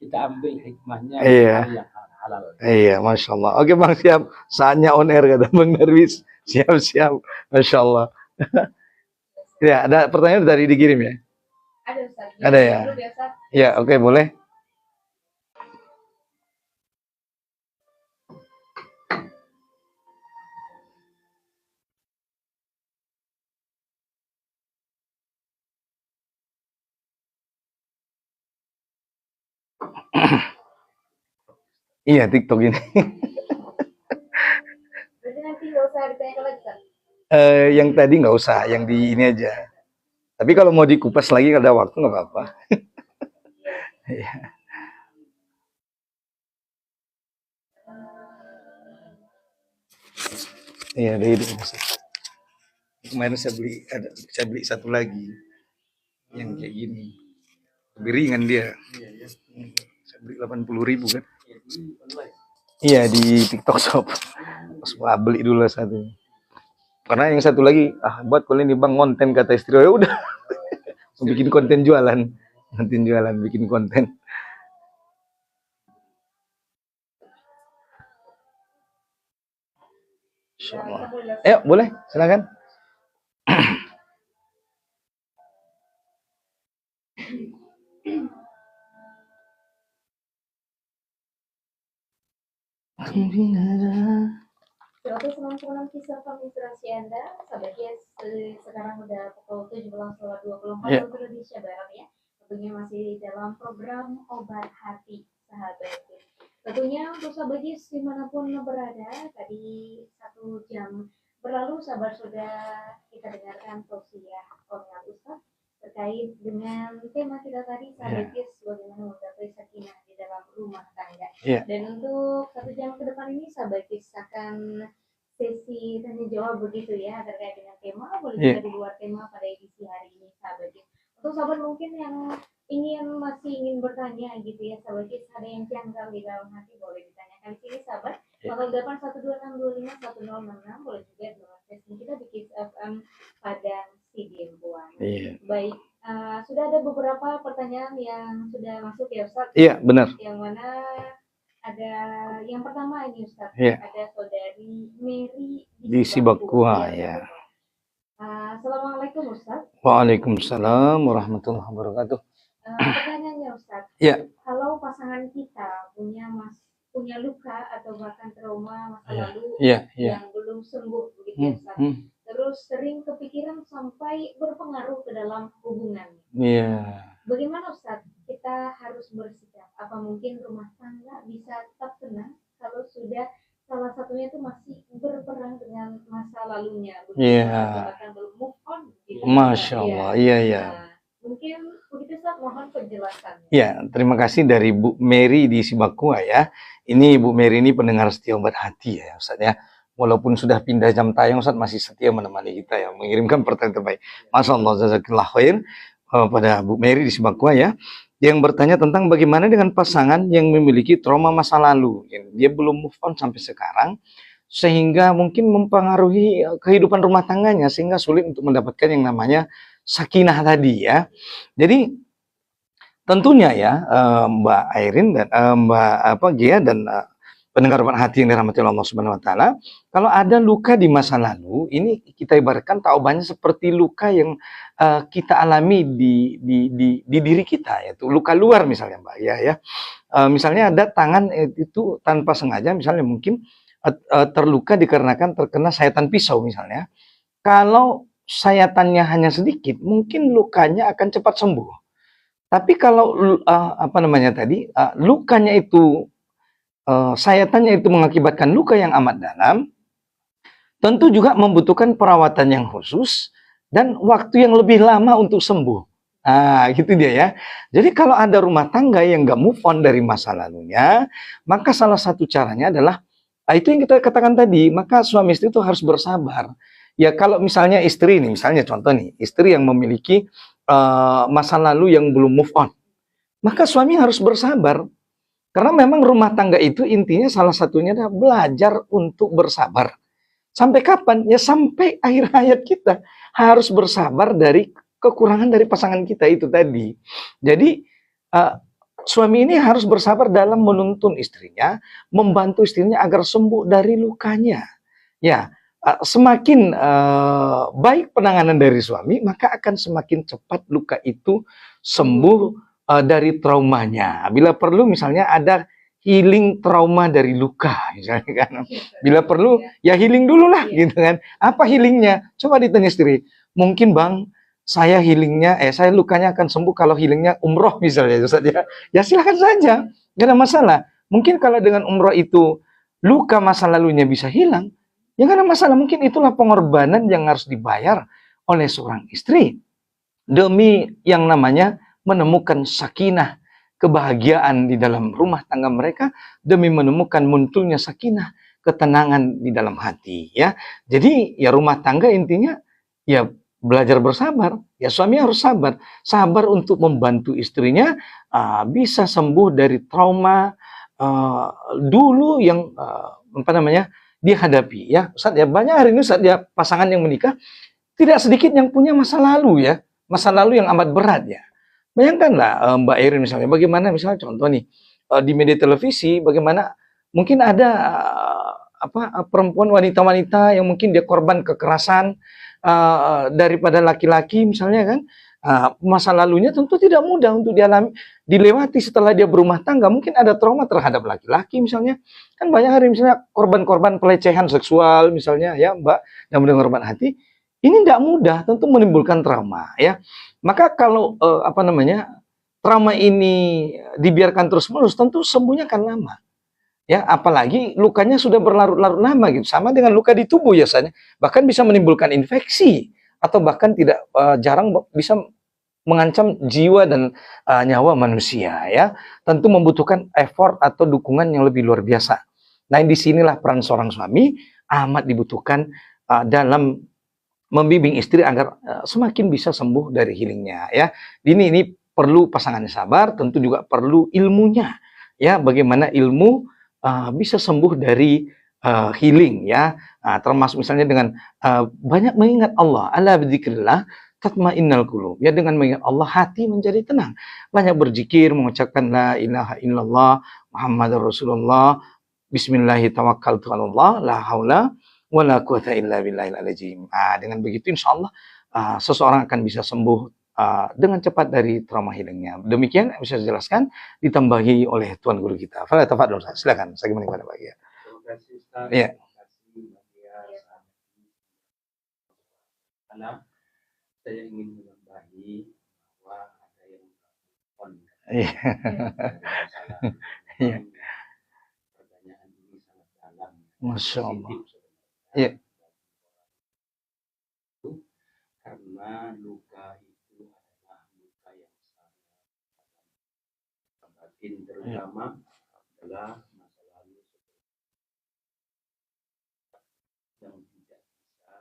Speaker 2: kita ambil hikmahnya yang halal.
Speaker 1: Iya, Masya Allah. Oke Bang, siap. Saatnya on air kata Bang Darwis. Siap. Masya Allah. Ya, ada pertanyaan tadi dikirim ya?
Speaker 3: Ada Ustaz.
Speaker 1: Ada ya? Ya, oke, boleh. Iya, TikTok ini.
Speaker 3: Berarti nanti nggak usah ditanyakan lagi, Ustaz.
Speaker 1: Yang tadi nggak usah, yang di ini aja. Tapi kalau mau dikupas lagi ada waktu nggak apa-apa. Iya. Iya, ada itu. Kemarin saya beli satu lagi yang kayak gini. Lebih ringan dia. Saya beli 80.000 kan. Iya, di TikTok Shop. Pas beli dulu satu. Karena yang satu lagi, buat kalian nih bang konten kata istri, ya udah. Bikin konten jualan, bikin konten. Insyaallah. Ayo, boleh, silakan.
Speaker 3: Oke, senang-senang kisah inspirasi Anda. Sahabatnya sekarang udah pukul 17.24
Speaker 1: Ya.
Speaker 3: waktu Indonesia Barat ya. Tentunya masih dalam program Obat Hati Sahabat. Tentunya untuk sahabat dimanapun berada, tadi 1 jam berlalu sahabat sudah kita dengarkan tausiah oleh Ustaz terkait dengan tema kita tadi sahabat bagaimana menggapai sakinah di dalam rumah tangga.
Speaker 1: Ya.
Speaker 3: Dan untuk 1 jam ke depan ini sahabat akan sesi tanya jawab begitu ya terkait dengan tema, boleh juga di luar tema pada edisi hari ini sahabat. Untuk sahabat mungkin yang masih ingin bertanya gitu ya sahabat, ada yang janggal di dalam hati boleh ditanyakan di sini sahabat. 0812651066 boleh juga di Facebook kita di Kids FM Padang Sidimpuan. Baik, sudah ada beberapa pertanyaan yang sudah masuk ya Ustaz. Iya,
Speaker 1: benar.
Speaker 3: Yang mana ada yang pertama ini Ustaz,
Speaker 1: Iya.
Speaker 3: ada saudari Mary
Speaker 1: Di Sibakua ya.
Speaker 3: Assalamualaikum Ustaz.
Speaker 1: Waalaikumsalam warahmatullahi wabarakatuh.
Speaker 3: Pertanyaannya Ustaz,
Speaker 1: Iya.
Speaker 3: kalau pasangan kita punya luka atau bahkan trauma masa lalu
Speaker 1: Iya.
Speaker 3: yang belum sembuh begitu ya Ustaz, terus sering kepikiran sampai berpengaruh ke dalam hubungan.
Speaker 1: Iya.
Speaker 3: Bagaimana Ustaz kita harus bersikap? Apa mungkin rumah tangga bisa tetap tenang kalau sudah salah satunya itu masih berperang dengan masa lalunya, bahkan belum move on gitu.
Speaker 1: Masya Allah, iya.
Speaker 3: Mungkin begitu Ustaz, mohon penjelasannya.
Speaker 1: Ya, terima kasih dari Bu Mary di Sibakua ya. Ini Bu Mary ini pendengar setia Obat Hati ya Ustaz ya. Walaupun sudah pindah jam tayang Ustaz masih setia menemani kita ya, mengirimkan pertanyaan terbaik. Masya Allah, jazakallah khair pada Bu Mary di Sibakua ya, yang bertanya tentang bagaimana dengan pasangan yang memiliki trauma masa lalu. Dia belum move on sampai sekarang, sehingga mungkin mempengaruhi kehidupan rumah tangganya, sehingga sulit untuk mendapatkan yang namanya sakinah tadi ya. Jadi tentunya ya Mbak Airin dan Mbak Gia dan pendengar Obat Hati yang dirahmati Allah Subhanahu wa taala, kalau ada luka di masa lalu, ini kita ibaratkan taubahnya seperti luka yang kita alami di diri kita, yaitu luka luar misalnya Mbak ya. Misalnya ada tangan itu tanpa sengaja misalnya mungkin terluka dikarenakan terkena sayatan pisau misalnya. Kalau sayatannya hanya sedikit, mungkin lukanya akan cepat sembuh. Tapi kalau lukanya itu sayatannya itu mengakibatkan luka yang amat dalam, tentu juga membutuhkan perawatan yang khusus dan waktu yang lebih lama untuk sembuh. Nah, gitu dia ya. Jadi kalau ada rumah tangga yang nggak move on dari masa lalunya, maka salah satu caranya adalah itu yang kita katakan tadi, maka suami istri itu harus bersabar. Ya kalau misalnya istri ini, misalnya contoh nih, istri yang memiliki masa lalu yang belum move on, maka suami harus bersabar. Karena memang rumah tangga itu intinya salah satunya adalah belajar untuk bersabar. Sampai kapan? Ya sampai akhir hayat kita harus bersabar dari kekurangan dari pasangan kita itu tadi. Jadi suami ini harus bersabar dalam menuntun istrinya, membantu istrinya agar sembuh dari lukanya. Ya. Semakin baik penanganan dari suami, maka akan semakin cepat luka itu sembuh dari traumanya. Bila perlu misalnya ada healing trauma dari luka, misalnya kan. Bila perlu ya healing dulu lah, gitu kan. Apa healingnya? Coba ditanya istri. Mungkin bang, saya lukanya akan sembuh kalau healingnya umroh misalnya, Ustaz ya. Ya silakan saja, nggak ada masalah. Mungkin kalau dengan umroh itu luka masa lalunya bisa hilang, ya nggak ada masalah. Mungkin itulah pengorbanan yang harus dibayar oleh seorang istri demi yang namanya menemukan sakinah, kebahagiaan di dalam rumah tangga mereka, demi menemukan munculnya sakinah, ketenangan di dalam hati ya. Jadi ya rumah tangga intinya ya belajar bersabar. Ya suami harus sabar, sabar untuk membantu istrinya bisa sembuh dari trauma dulu yang apa namanya dihadapi ya. Ustaz ya, banyak hari ini Ustaz ya pasangan yang menikah tidak sedikit yang punya masa lalu ya, masa lalu yang amat berat ya. Bayangkanlah Mbak Erin misalnya, bagaimana misalnya contoh nih di media televisi, bagaimana mungkin ada perempuan wanita-wanita yang mungkin dia korban kekerasan daripada laki-laki misalnya kan, masa lalunya tentu tidak mudah untuk dilewati setelah dia berumah tangga, mungkin ada trauma terhadap laki-laki misalnya, kan banyak hari misalnya korban-korban pelecehan seksual misalnya ya Mbak, yang mendengar korban hati. Ini tidak mudah, tentu menimbulkan trauma ya. Maka kalau trauma ini dibiarkan terus-menerus, tentu sembuhnya akan lama. Ya, apalagi lukanya sudah berlarut-larut lama gitu. Sama dengan luka di tubuh biasanya, bahkan bisa menimbulkan infeksi atau bahkan tidak jarang bisa mengancam jiwa dan nyawa manusia ya. Tentu membutuhkan effort atau dukungan yang lebih luar biasa. Nah, disinilah peran seorang suami amat dibutuhkan dalam membimbing istri agar semakin bisa sembuh dari healingnya ya. Ini perlu pasangan yang sabar, tentu juga perlu ilmunya ya, bagaimana ilmu bisa sembuh dari healing ya. Termasuk misalnya dengan banyak mengingat Allah, ala bidzikrillah tatmainnal qulub. Ya, dengan mengingat Allah hati menjadi tenang. Banyak berzikir, mengucapkan la ilaha illallah Muhammadur Rasulullah, bismillahirrahmanirrahim, tawakkaltu 'alallah, la haula wala quwata illa billahil azim. Dengan begitu insyaallah seseorang akan bisa sembuh dengan cepat dari trauma healingnya. Demikian bisa dijelaskan, ditambahi oleh Tuan Guru kita. Fala tafadhol, silakan. Saya kembali kepada Pak Kiai.
Speaker 2: Terima kasih Ustaz.
Speaker 1: Iya.
Speaker 2: Terima kasih Mbak Dia. Karena saya ingin menambahi bahwa ada yang on.
Speaker 1: Iya. Iya.
Speaker 2: Pertanyaan ini sangat dalam.
Speaker 1: Masya Allah.
Speaker 2: Positif sebenarnya.
Speaker 1: Iya.
Speaker 2: Karena luka itu adalah luka yang sangat batin, terutama adalah masa lalu yang tidak bisa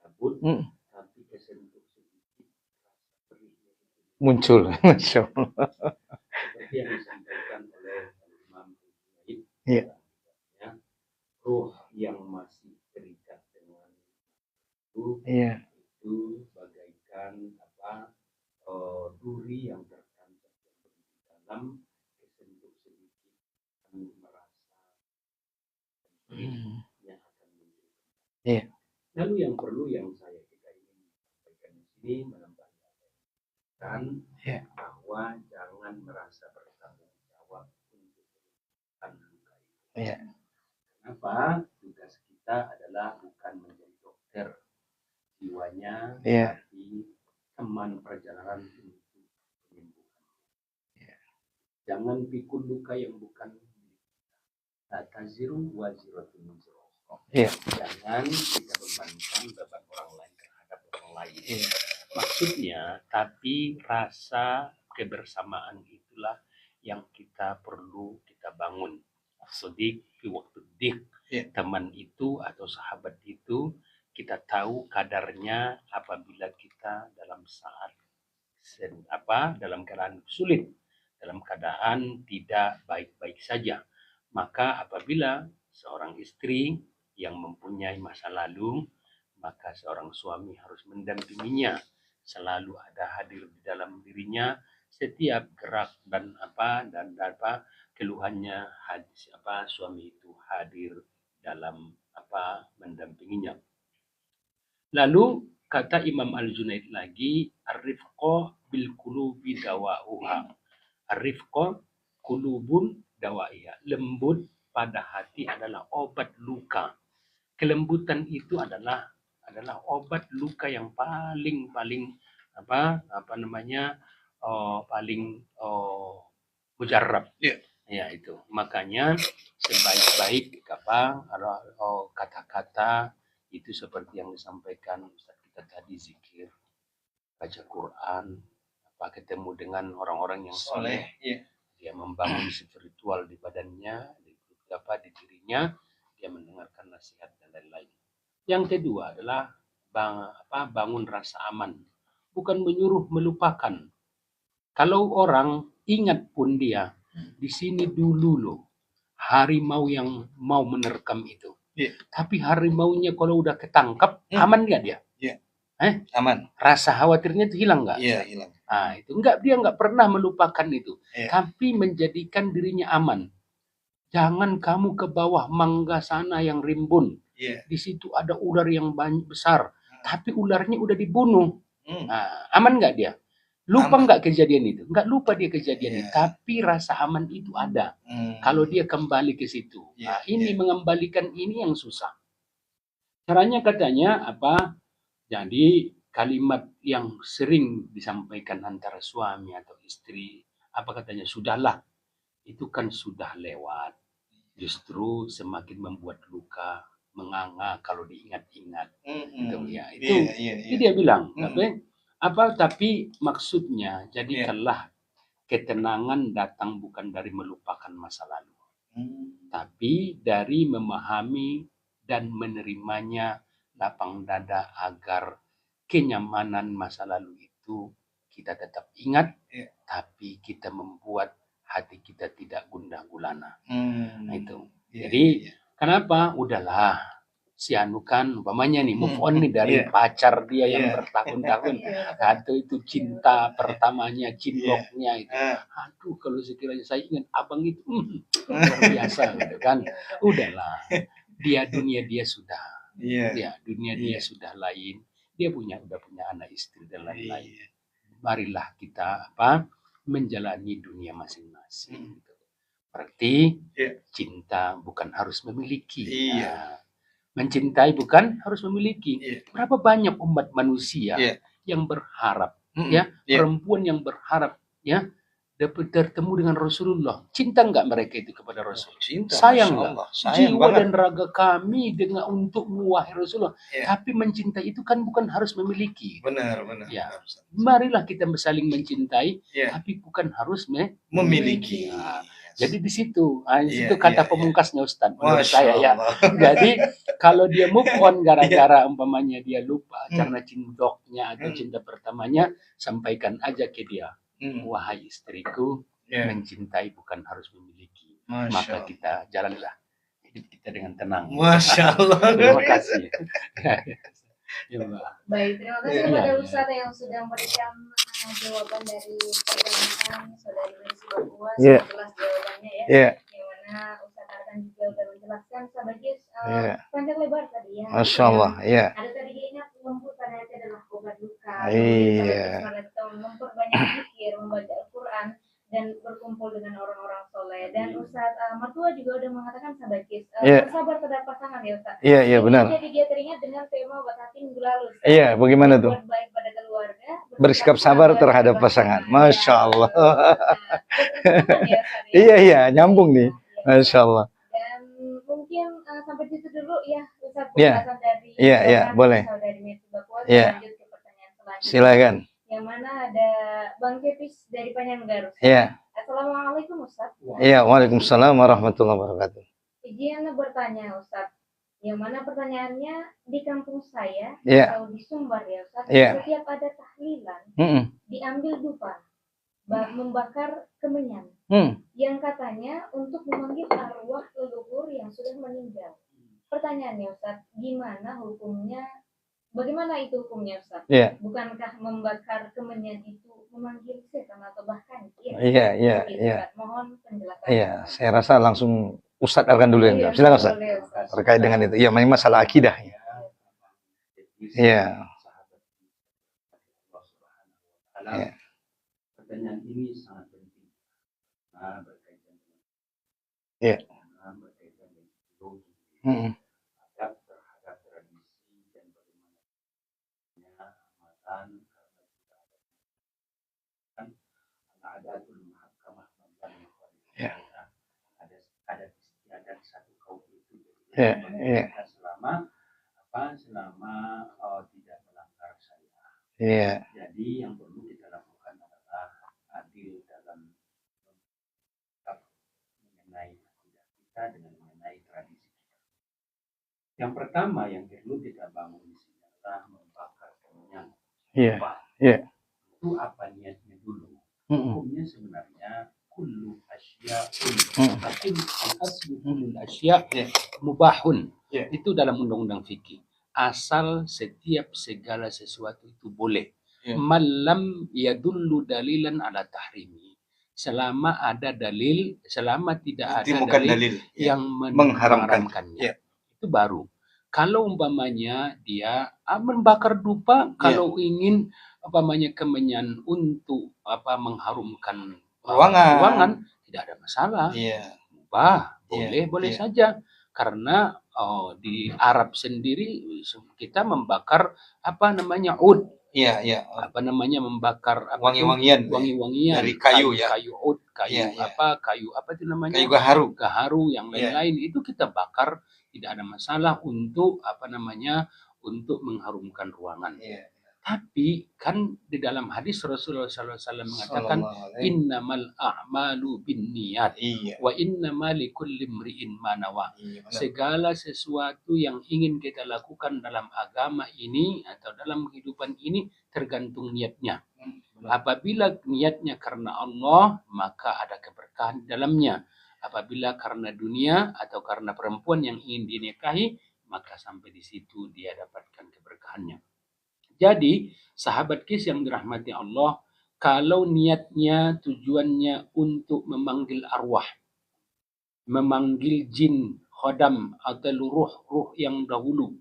Speaker 2: cabut, tapi kesentuh sedikit rasa perihnya
Speaker 1: Muncul, Masya Allah.
Speaker 2: seperti yang disampaikan oleh Imam Al-Junaid.
Speaker 1: Iya.
Speaker 2: Ya, ruh yang masih terikat dengan itu,
Speaker 1: Iya.
Speaker 2: itu bagaikan duri yang tertancap di dalam, kesentuh sedikit kami merasa yang akan muncul.
Speaker 1: Iya.
Speaker 2: Lalu yang perlu yang saya kita ingin sampaikan di sini menambahkan bahwa jangan merasa bertanggung jawab untuk menyembuhkan luka itu.
Speaker 1: Iya.
Speaker 2: Kenapa? Tugas kita adalah bukan menjadi dokter jiwanya,
Speaker 1: Iya.
Speaker 2: tapi teman perjalanan untuk penyembuhan. Jangan pikul luka yang bukan la taziru waziratun wizra ukhra. Jangan kita bebankan beban orang lain terhadap orang lain. Maksudnya, tapi rasa kebersamaan itulah yang kita perlu kita bangun. Sodik fi waktu dik, teman itu atau sahabat itu kita tahu kadarnya apabila kita dalam saat dalam keadaan sulit, dalam keadaan tidak baik-baik saja. Maka apabila seorang istri yang mempunyai masa lalu, maka seorang suami harus mendampinginya, selalu ada hadir di dalam dirinya setiap gerak dan keluhannya, suami itu hadir dalam mendampinginya. Lalu kata Imam Al-Junaid lagi, ar-rifqa bil qulubi dawa'uha. Ar-rifqa qulubun dawaiha. Lembut pada hati adalah obat luka. Kelembutan itu adalah obat luka yang paling apa namanya paling mujarab. Ya itu. Makanya sebaik-baik kata-kata itu seperti yang disampaikan Ustaz kita tadi, zikir, baca Quran, ketemu dengan orang-orang yang soleh, dia membangun spiritual di badannya, di dirinya, dia mendengarkan nasihat dan lain-lain. Yang kedua adalah bangun rasa aman, bukan menyuruh melupakan. Kalau orang ingat pun dia, di sini dulu loh harimau yang mau menerkam itu. Tapi harimaunya kalau udah ketangkap, aman nggak dia?
Speaker 1: Aman.
Speaker 2: Rasa khawatirnya itu hilang nggak?
Speaker 1: Iya, hilang.
Speaker 2: Nah, itu dia nggak pernah melupakan itu, tapi menjadikan dirinya aman. Jangan kamu ke bawah mangga sana yang rimbun. Di situ ada ular yang banyak besar, tapi ularnya udah dibunuh. Nah, aman nggak dia? Lupa nggak kejadian itu? Nggak lupa dia kejadian itu, tapi rasa aman itu ada. Kalau dia kembali ke situ. Nah, ini mengembalikan ini yang susah. Caranya katanya apa? Jadi kalimat yang sering disampaikan antara suami atau istri, apa katanya, sudahlah, itu kan sudah lewat. Justru semakin membuat luka, menganga kalau diingat-ingat. Itu dia bilang. Tapi maksudnya jadikanlah ketenangan datang bukan dari melupakan masa lalu, tapi dari memahami dan menerimanya lapang dada agar kenyamanan masa lalu itu kita tetap ingat, tapi kita membuat hati kita tidak gundah gulana. Nah itu. Jadi kenapa? Udahlah, si anu kan umpamanya nih move on nih dari pacar dia yang bertahun-tahun, atau itu cinta pertamanya, cinloknya itu. Aduh, kalau sekiranya saya ingat abang itu luar biasa gitu kan. Udahlah, dunia dia sudah. Dunia dia sudah lain. Dia udah punya anak istri dan lain-lain. Marilah kita menjalani dunia masing-masing. Berarti cinta bukan harus memiliki. Mencintai bukan harus memiliki. Berapa banyak umat manusia yang berharap, perempuan yang berharap, dapat bertemu dengan Rasulullah. Cinta enggak mereka itu kepada Rasul?
Speaker 1: Cinta,
Speaker 2: sayang
Speaker 1: Masya
Speaker 2: enggak?
Speaker 1: Allah. Sayang
Speaker 2: Jiwa
Speaker 1: banget.
Speaker 2: dan raga kami dengan untukmu wahai Rasulullah. Tapi mencintai itu kan bukan harus memiliki.
Speaker 1: Benar.
Speaker 2: Marilah kita saling mencintai, tapi bukan harus
Speaker 1: Memiliki.
Speaker 2: Jadi di situ, kata pemungkasnya Ustaz menurut
Speaker 1: Masya
Speaker 2: saya ya.
Speaker 1: Allah.
Speaker 2: Jadi kalau dia move on gara-gara umpamanya dia lupa karena cindoknya atau cinta pertamanya, sampaikan aja ke dia. Wahai istriku, mencintai bukan harus memiliki. Maka kita jalanlah hidup kita dengan tenang.
Speaker 1: Masya Allah.
Speaker 2: Terima kasih.
Speaker 3: Baik, terima kasih kepada Ustaz yang sudah memberikan jawaban dari pertanyaan saudari Mercy Papua. Sangat jelas jawabannya ya. Yang mana Ustaz Arkan juga sudah menjelaskan sebagai panjang lebar tadi ya.
Speaker 1: Masya Allah.
Speaker 3: Ada tadi ingat lembut pada hati adalah obat luka. Memperbanyak zikir, membaca Al-Quran, dan berkumpul dengan orang-orang soleh. Dan Ustaz Matua juga udah mengatakan sebagai bersabar terhadap pasangan ya Ustaz.
Speaker 1: Iya benar.
Speaker 3: Jadi dia teringat dengan tema obat hati minggu lalu.
Speaker 1: Bagaimana tuh?
Speaker 3: Baik pada keluarga,
Speaker 1: bersikap sabar terhadap pasangan. Masya Allah. Iya, nyambung nih. Masya Allah.
Speaker 3: Dan mungkin sampai situ dulu ya Ustaz
Speaker 1: pembahasan
Speaker 3: dari
Speaker 1: boleh.
Speaker 3: Saudari Mercy Papua.
Speaker 1: Lanjut
Speaker 3: ke pertanyaan selanjutnya.
Speaker 1: Silakan.
Speaker 3: Yang mana ada Bang Kepis dari Panjanggaru. Assalamualaikum Ustaz.
Speaker 1: Waalaikumsalam warahmatullahi wabarakatuh.
Speaker 3: Izin bertanya Ustaz. Yang mana pertanyaannya di kampung saya atau di Sumbar ya Ustaz, setiap ada tahlilan diambil dupa membakar kemenyan yang katanya untuk memanggil arwah leluhur yang sudah meninggal. Pertanyaannya Ustaz, gimana hukumnya? Bagaimana itu hukumnya Ustaz? Bukankah membakar kemenyan itu memanggil setan atau bahkan Mohon penjelasan.
Speaker 1: Saya rasa langsung Ustadz Arkan dulu yang jawab. Silakan Ustadz. Terkait dengan itu. Memang masalah akidah.
Speaker 2: Pertanyaan ini sangat penting. Berkaitan dengan ideologi. Terhadap tradisi dan bagaimana Ramadan karena kita
Speaker 1: Ya, ya.
Speaker 2: selama tidak melanggar syariat.
Speaker 1: Iya.
Speaker 2: Jadi yang perlu kita lakukan adalah adil dalam mengenai akidah kita dengan mengenai tradisi kita. Yang pertama yang perlu kita bangun di sini adalah membakar kemenyan.
Speaker 1: Iya. Iya.
Speaker 2: Itu apa niatnya dulu? Hukumnya sebenarnya kullu asya'un. Al-aslu kullu asya' mubahun. Itu dalam undang-undang fikih. Asal setiap segala sesuatu itu boleh. Malam yadullu dalilan ala tahrimi. Selama ada dalil, selama tidak ada dalil yang mengharamkannya. Itu baru. Kalau umpamanya dia membakar dupa, kalau ingin umpamanya kemenyan untuk mengharumkan ruangan, tidak ada masalah. Boleh saja. Karena di Arab sendiri kita membakar ud. Membakar
Speaker 1: wangi-wangian dari kayu
Speaker 2: ud, kayu itu namanya?
Speaker 1: Kayu
Speaker 2: gaharu yang lain-lain itu kita bakar, tidak ada masalah untuk untuk mengharumkan ruangan. Tapi kan di dalam hadis Rasulullah SAW mengatakan innamal a'malu binniyat wa innamal likulli imri'in ma nawa. Segala sesuatu yang ingin kita lakukan dalam agama ini atau dalam kehidupan ini tergantung niatnya. Apabila niatnya karena Allah, maka ada keberkahan di dalamnya. Apabila karena dunia atau karena perempuan yang ingin dinikahi, maka sampai di situ dia dapatkan keberkahannya. Jadi, sahabat kis yang dirahmati Allah, kalau niatnya, tujuannya untuk memanggil arwah, memanggil jin, khodam, atau ruh yang dahulu,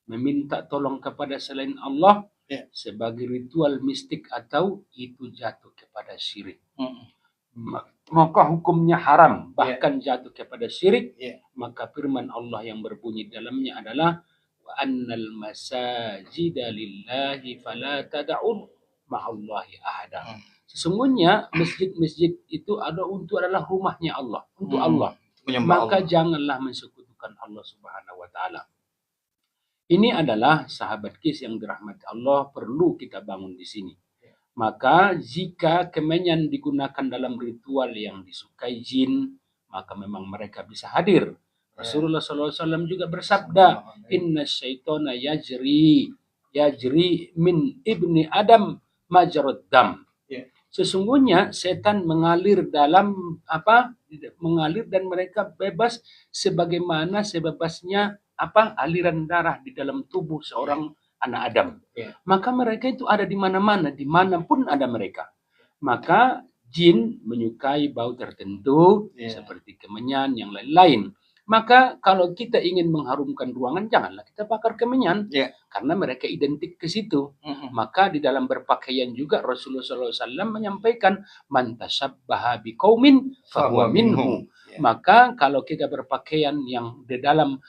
Speaker 2: meminta tolong kepada selain Allah, sebagai ritual mistik atau itu jatuh kepada syirik. Maka hukumnya haram, bahkan jatuh kepada syirik. Maka firman Allah yang berbunyi dalamnya adalah wa annal masajida lillahi fala tad'u ma'allahi ahada. Sesungguhnya masjid-masjid itu adalah rumahnya Allah, untuk Allah. Maka janganlah mensekutukan Allah Subhanahu wa taala. Ini adalah sahabat kis yang dirahmati Allah, perlu kita bangun di sini. Maka jika kemenyan digunakan dalam ritual yang disukai jin, maka memang mereka bisa hadir. Rasulullah SAW juga bersabda, inna syaitona yajri min ibni Adam majrad dam. Sesungguhnya setan mengalir dan mereka bebas sebagaimana sebebasnya aliran darah di dalam tubuh seorang anak Adam. Maka mereka itu ada di mana-mana, dimanapun ada mereka. Maka jin menyukai bau tertentu seperti kemenyan yang lain-lain. Maka kalau kita ingin mengharumkan ruangan, janganlah kita bakar kemenyan, karena mereka identik ke situ. Maka di dalam berpakaian juga Rasulullah SAW menyampaikan man tashabbaha biqaumin fahuwa minhum. Maka kalau kita berpakaian yang di dalam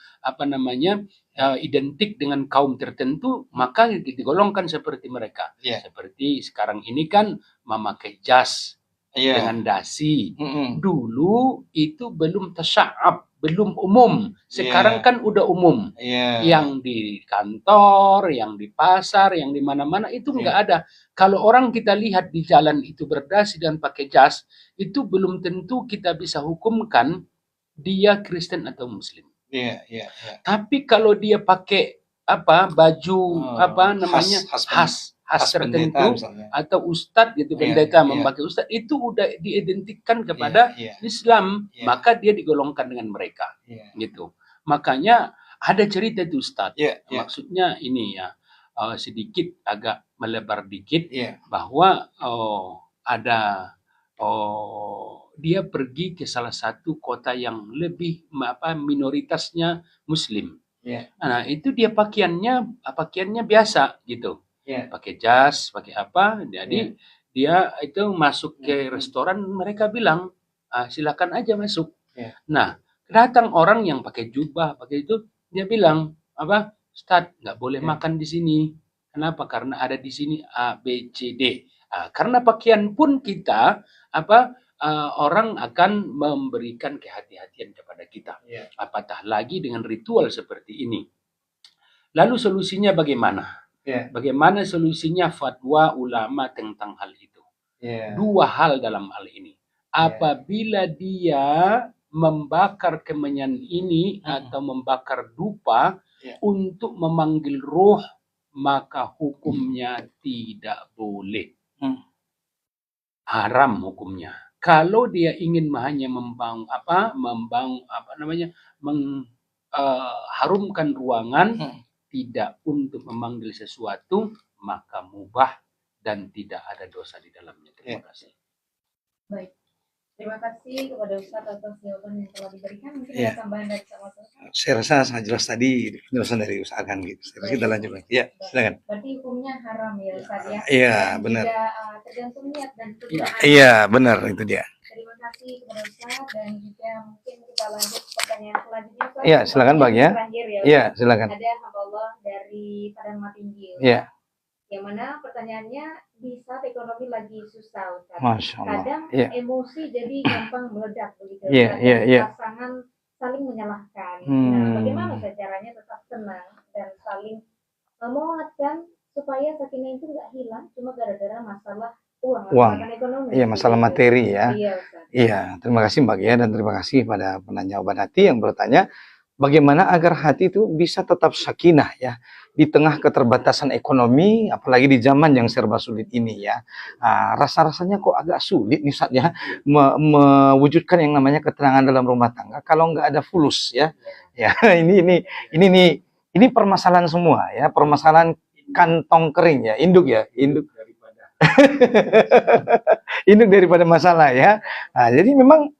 Speaker 2: identik dengan kaum tertentu, maka digolongkan seperti mereka. Seperti sekarang ini kan memakai jas dengan dasi. Dulu itu belum tasya'ab, belum umum. Sekarang kan udah umum. Yang di kantor, yang di pasar, yang di mana-mana itu nggak ada. Kalau orang kita lihat di jalan itu berdasi dan pakai jas, itu belum tentu kita bisa hukumkan dia Kristen atau Muslim. Tapi kalau dia pakai baju khas tertentu atau ustadz gitu, pendeta memakai ustadz, itu udah diidentikan kepada Islam, maka dia digolongkan dengan mereka. Gitu. Makanya ada cerita itu ustadz. Maksudnya ini sedikit agak melebar dikit, bahwa dia pergi ke salah satu kota yang lebih minoritasnya Muslim. Nah, itu dia pakaiannya biasa gitu. Pakai jas, pakai apa. Jadi dia itu masuk ke restoran, mereka bilang silakan aja masuk. Nah, datang orang yang pakai jubah, pakai itu, dia bilang Ustaz, nggak boleh makan di sini. Kenapa? Karena ada di sini A, B, C, D. Karena pakaian pun kita orang akan memberikan kehati-hatian kepada kita. Apatah lagi dengan ritual seperti ini. Lalu solusinya bagaimana? Bagaimana solusinya fatwa ulama tentang hal itu? Dua hal dalam hal ini. Apabila dia membakar kemenyan ini atau membakar dupa untuk memanggil roh, maka hukumnya tidak boleh. Haram hukumnya. Kalau dia ingin hanya mengharumkan ruangan, tidak untuk memanggil sesuatu, maka mubah dan tidak ada dosa di dalamnya. Terima kasih.
Speaker 3: Baik. Terima kasih kepada Ustaz atas jawaban yang telah diberikan. Mungkin ada tambahan dari sama Ustaz?
Speaker 1: Saya rasa sangat jelas tadi penjelasan dari Ustaz Arhan gitu. Kita lanjut lagi. Ya, silakan.
Speaker 3: Berarti hukumnya haram ya Ustaz ya?
Speaker 1: Iya, benar.
Speaker 3: Tidak tergantung niat dan kegunaan.
Speaker 1: Iya, benar itu dia.
Speaker 3: Terima kasih kepada Ustaz dan juga mungkin kita lanjut pertanyaan selanjutnya Ustaz.
Speaker 1: Iya, silakan Bang ya. Iya, silakan.
Speaker 3: Ada hamba Allah dari Padang Matinggi.
Speaker 1: Iya.
Speaker 3: Yang mana pertanyaannya di saat ekonomi lagi susah Ustaz.
Speaker 1: Masya Allah.
Speaker 3: Kadang emosi jadi gampang meledak begitu. Pasangan saling menyalahkan. Nah, bagaimana caranya tetap tenang dan saling menguatkan supaya sakinah itu nggak hilang cuma gara-gara masalah uang. Masalah ekonomi. Iya, masalah materi ya. Iya, Ustaz. Iya, terima kasih Mbak ya dan terima kasih pada penanya obat hati yang bertanya bagaimana agar hati itu bisa tetap sakinah ya di tengah keterbatasan ekonomi, apalagi di zaman yang serba sulit ini ya. Rasa-rasanya kok agak sulit nih saat ya mewujudkan yang namanya ketenangan dalam rumah tangga kalau nggak ada fulus ya. Ya ini permasalahan semua ya, permasalahan kantong kering ya, induk induk daripada masalah ya. Jadi memang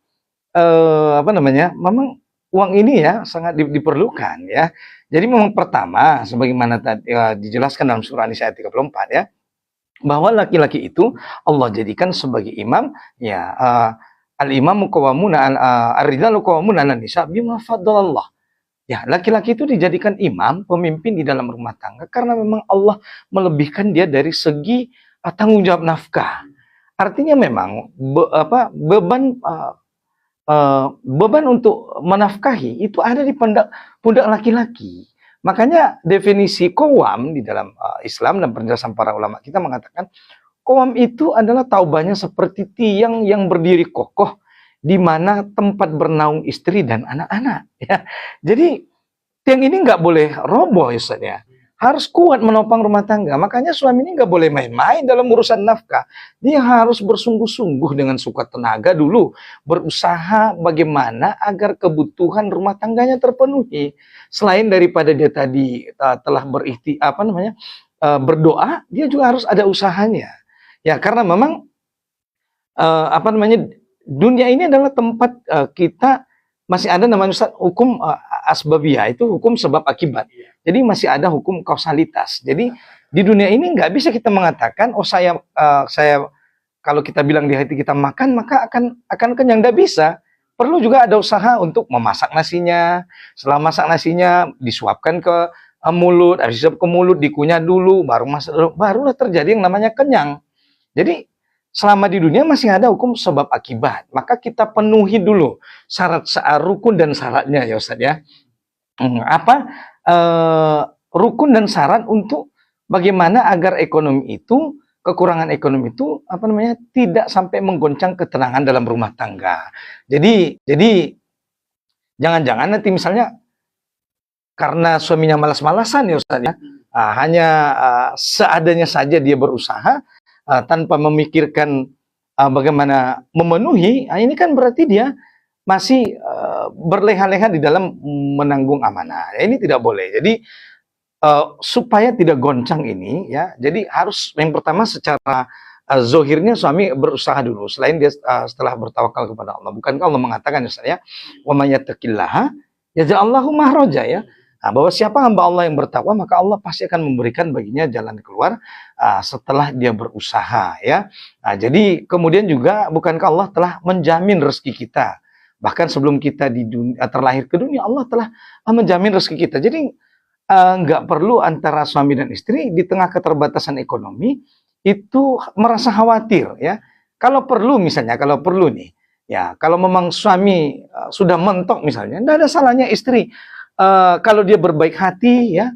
Speaker 3: memang uang ini ya sangat diperlukan ya. Jadi memang pertama sebagaimana tadi dijelaskan dalam surah An-Nisa ayat 34 ya, bahwa laki-laki itu Allah jadikan sebagai imam ya, al-imamu qawwamuna ar-rijalu qawwamuna 'alan nisa bima faddalallah. Ya, laki-laki itu dijadikan imam, pemimpin di dalam rumah tangga karena memang Allah melebihkan dia dari segi tanggung jawab nafkah. Artinya memang beban untuk menafkahi itu ada di pundak laki-laki. Makanya definisi qawam di dalam Islam dan penjelasan para ulama kita mengatakan qawam itu adalah taubahnya seperti tiang yang berdiri kokoh di mana tempat bernaung istri dan anak-anak ya. Jadi tiang ini nggak boleh roboh ya. Harus kuat menopang rumah tangga. Makanya suami ini nggak boleh main-main dalam urusan nafkah. Dia harus bersungguh-sungguh dengan suka tenaga dulu. Berusaha bagaimana agar kebutuhan rumah tangganya terpenuhi. Selain daripada dia tadi telah berdoa, dia juga harus ada usahanya. Ya, karena memang dunia ini adalah tempat kita masih ada namanya Ustaz, hukum asbabiyah, itu hukum sebab akibat. Jadi masih ada hukum kausalitas. Jadi di dunia ini nggak bisa kita mengatakan, oh saya kalau kita bilang di hati kita makan, maka akan kenyang. Nggak bisa. Perlu juga ada usaha untuk memasak nasinya. Setelah masak nasinya, disuapkan ke mulut, habis disuap ke mulut, dikunyah dulu, barulah terjadi yang namanya kenyang. Jadi selama di dunia masih ada hukum sebab akibat, maka kita penuhi dulu syarat rukun dan syaratnya ya Ustaz ya. Rukun dan syarat untuk bagaimana agar ekonomi itu, kekurangan ekonomi itu tidak sampai menggoncang ketenangan dalam rumah tangga. Jadi jangan-jangan nanti misalnya karena suaminya malas-malasan ya Ustaz ya, hanya seadanya saja dia berusaha tanpa memikirkan bagaimana memenuhi, ini kan berarti dia masih berleha-leha di dalam menanggung amanah. Ini tidak boleh. Jadi supaya tidak goncang ini ya, jadi harus yang pertama secara zohirnya suami berusaha dulu. Selain dia setelah bertawakal kepada Allah. Bukankah Allah mengatakan ya saya, wa may yattaqillaha yaj'allahu mahraja ya. Nah, bahwa siapa hamba Allah yang bertakwa, maka Allah pasti akan memberikan baginya jalan keluar setelah dia berusaha ya. Nah, jadi kemudian juga bukankah Allah telah menjamin rezeki kita? Bahkan sebelum kita terlahir ke dunia, Allah telah menjamin rezeki kita. Jadi nggak perlu antara suami dan istri di tengah keterbatasan ekonomi itu merasa khawatir ya.
Speaker 1: Kalau perlu misalnya, kalau perlu nih, ya kalau memang suami sudah mentok misalnya, tidak ada salahnya istri kalau dia berbaik hati ya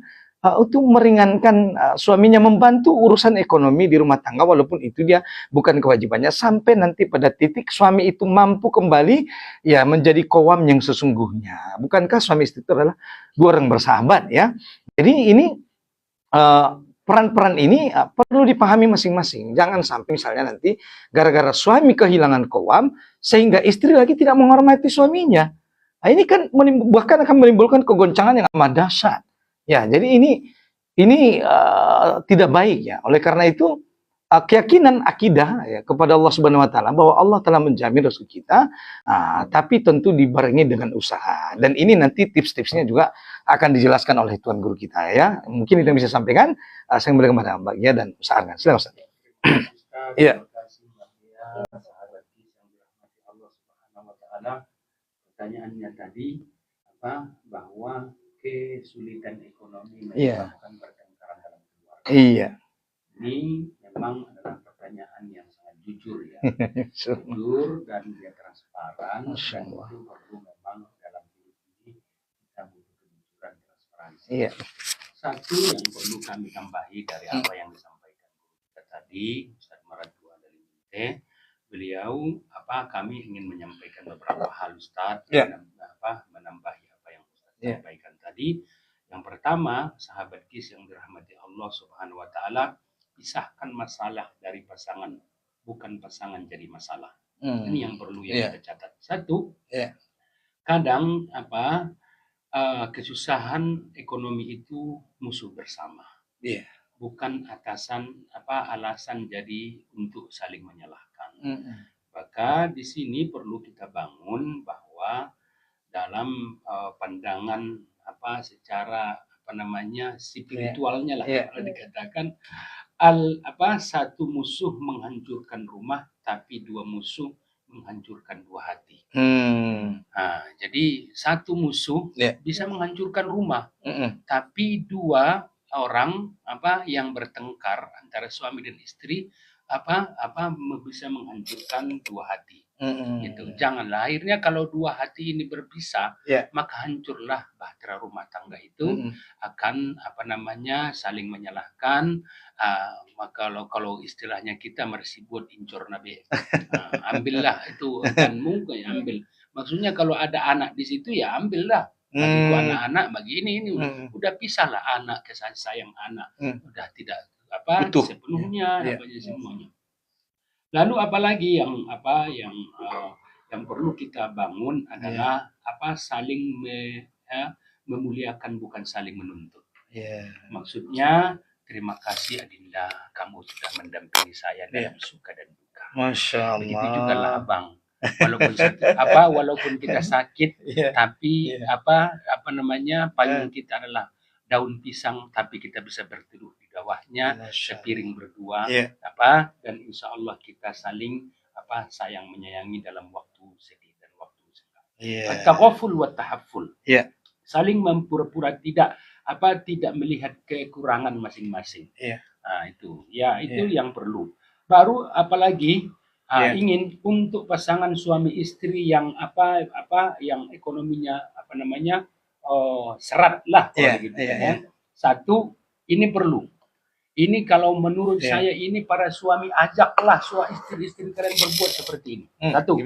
Speaker 1: untuk meringankan suaminya, membantu urusan ekonomi di rumah tangga walaupun itu dia bukan kewajibannya, sampai nanti pada titik suami itu mampu kembali ya menjadi qawwam yang sesungguhnya. Bukankah suami istri itu adalah dua orang bersahabat ya? Jadi ini peran-peran ini perlu dipahami masing-masing. Jangan sampai misalnya nanti gara-gara suami kehilangan qawwam sehingga istri lagi tidak menghormati suaminya. Nah, ini kan bahkan akan menimbulkan kegoncangan yang amat dahsyat. Ya, jadi ini tidak baik ya. Oleh karena itu keyakinan akidah ya, kepada Allah Subhanahu wa taala bahwa Allah telah menjamin rezeki kita, tapi tentu dibarengi dengan usaha. Dan ini nanti tips-tipsnya juga akan dijelaskan oleh Tuan Guru kita ya. Mungkin itu yang bisa sampaikan. Saya kembali kepada Mbak Gia dan Ustaz Argan. Silakan Ustaz. Iya.
Speaker 2: Pertanyaannya tadi bahwa kesulitan ekonomi
Speaker 1: Iya.
Speaker 2: menyebabkan pertengkaran dalam keluarga.
Speaker 1: Iya.
Speaker 2: Ini memang adalah pertanyaan yang sangat jujur ya. Jujur dan dia transparan, dan itu perlu memang dalam hidup ini kita butuh kejujuran, transparansi.
Speaker 1: Iya.
Speaker 2: Satu yang perlu kami tambahi dari apa yang disampaikan kita tadi, Ustaz Maradua dari Binte, beliau kami ingin menyampaikan beberapa hal Ustaz, menambahi apa yang Ustaz sampaikan tadi. Yang pertama, sahabat KIS yang dirahmati Allah Subhanahu wa taala, pisahkan masalah dari pasangan, bukan pasangan jadi masalah. Ini yang perlu kita catat. Satu, kadang kesusahan ekonomi itu musuh bersama. Bukan alasan jadi untuk saling menyalahkan. Maka di sini perlu kita bangun bahwa dalam pandangan secara spiritualnya lah kalau dikatakan satu musuh menghancurkan rumah, tapi dua musuh menghancurkan dua hati. Jadi satu musuh bisa menghancurkan rumah, tapi dua orang yang bertengkar antara suami dan istri bisa menghancurkan dua hati. Gitu. Janganlah akhirnya kalau dua hati ini berpisah, maka hancurlah bahtera rumah tangga itu akan saling menyalahkan. Maka kalau istilahnya kita masih buat incor nabi, ambillah itu dan mungkin ambil. Maksudnya kalau ada anak di situ ya ambillah. Bagi anak-anak bagi ini udah pisahlah, anak kasih sayang anak udah tidak sepenuhnya semuanya. Lalu apalagi yang perlu kita bangun adalah saling memuliakan, bukan saling menuntut. Maksudnya terima kasih Adinda, kamu sudah mendampingi saya dalam suka dan duka.
Speaker 1: Masya Allah.
Speaker 2: Begitu juga lah abang. Walaupun kita sakit, tapi paling kita adalah daun pisang, tapi kita bisa berteduh di bawahnya, sepiring berdua, dan insya Allah kita saling sayang menyayangi dalam waktu sedih dan waktu senang. At-taghaful wa tahafful. Saling mempura-pura tidak melihat kekurangan masing-masing. Itu yang perlu. Baru apalagi ingin untuk pasangan suami istri yang yang ekonominya serat lah gitu. Satu, ini perlu. Ini kalau menurut saya ini para suami ajaklah istri-istri kalian berbuat seperti ini. Satu,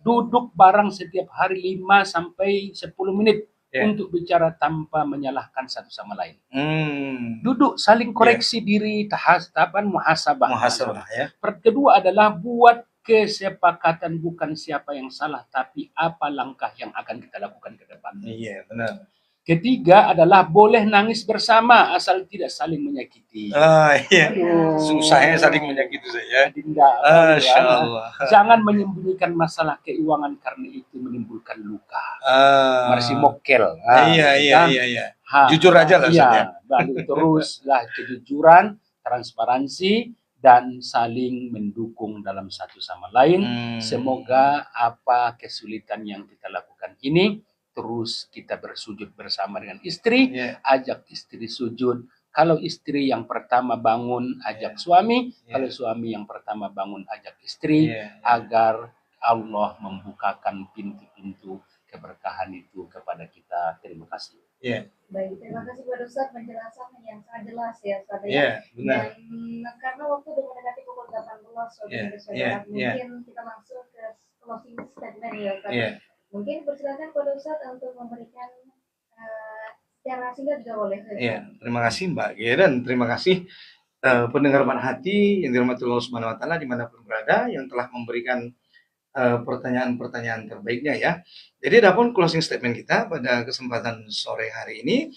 Speaker 2: duduk bareng setiap hari 5 sampai 10 menit untuk bicara tanpa menyalahkan satu sama lain. Duduk saling koreksi diri, muhasabah. Kedua adalah buat kesepakatan, bukan siapa yang salah, tapi apa langkah yang akan kita lakukan ke depan.
Speaker 1: Benar.
Speaker 2: Ketiga adalah boleh nangis bersama asal tidak saling menyakiti.
Speaker 1: Susahnya saling menyakiti saya.
Speaker 2: Masya Allah. Jangan menyembunyikan masalah keuangan karena itu menimbulkan luka. Masih mokel.
Speaker 1: Iya. Jujur aja lah.
Speaker 2: Lalu teruslah kejujuran, transparansi, dan saling mendukung dalam satu sama lain. Semoga apa kesulitan yang kita lakukan ini, terus kita bersujud bersama dengan istri, ajak istri sujud, Kalau istri yang pertama bangun ajak suami,
Speaker 1: Yeah.
Speaker 2: kalau suami yang pertama bangun ajak istri,
Speaker 1: Yeah.
Speaker 2: agar Allah membukakan pintu-pintu keberkahan itu kepada kita. Terima kasih.
Speaker 3: Baik, terima kasih Pak Ustadz penjelasan yang sangat jelas ya Ustadz ya.
Speaker 1: Iya, benar.
Speaker 3: Dan karena waktu udah mendekati pukul 18 saudara-saudara, mungkin kita langsung ke closing statement ya Ustadz.
Speaker 1: Iya.
Speaker 3: Mungkin persilakan Pak Ustadz untuk memberikan secara singkat juga boleh.
Speaker 1: Iya, terima kasih Mbak Gia dan terima kasih pendengar Ban Hati yang dirahmati Allah Subhanahu wa taala dimanapun berada yang telah memberikan pertanyaan-pertanyaan terbaiknya ya. Jadi adapun closing statement kita pada kesempatan sore hari ini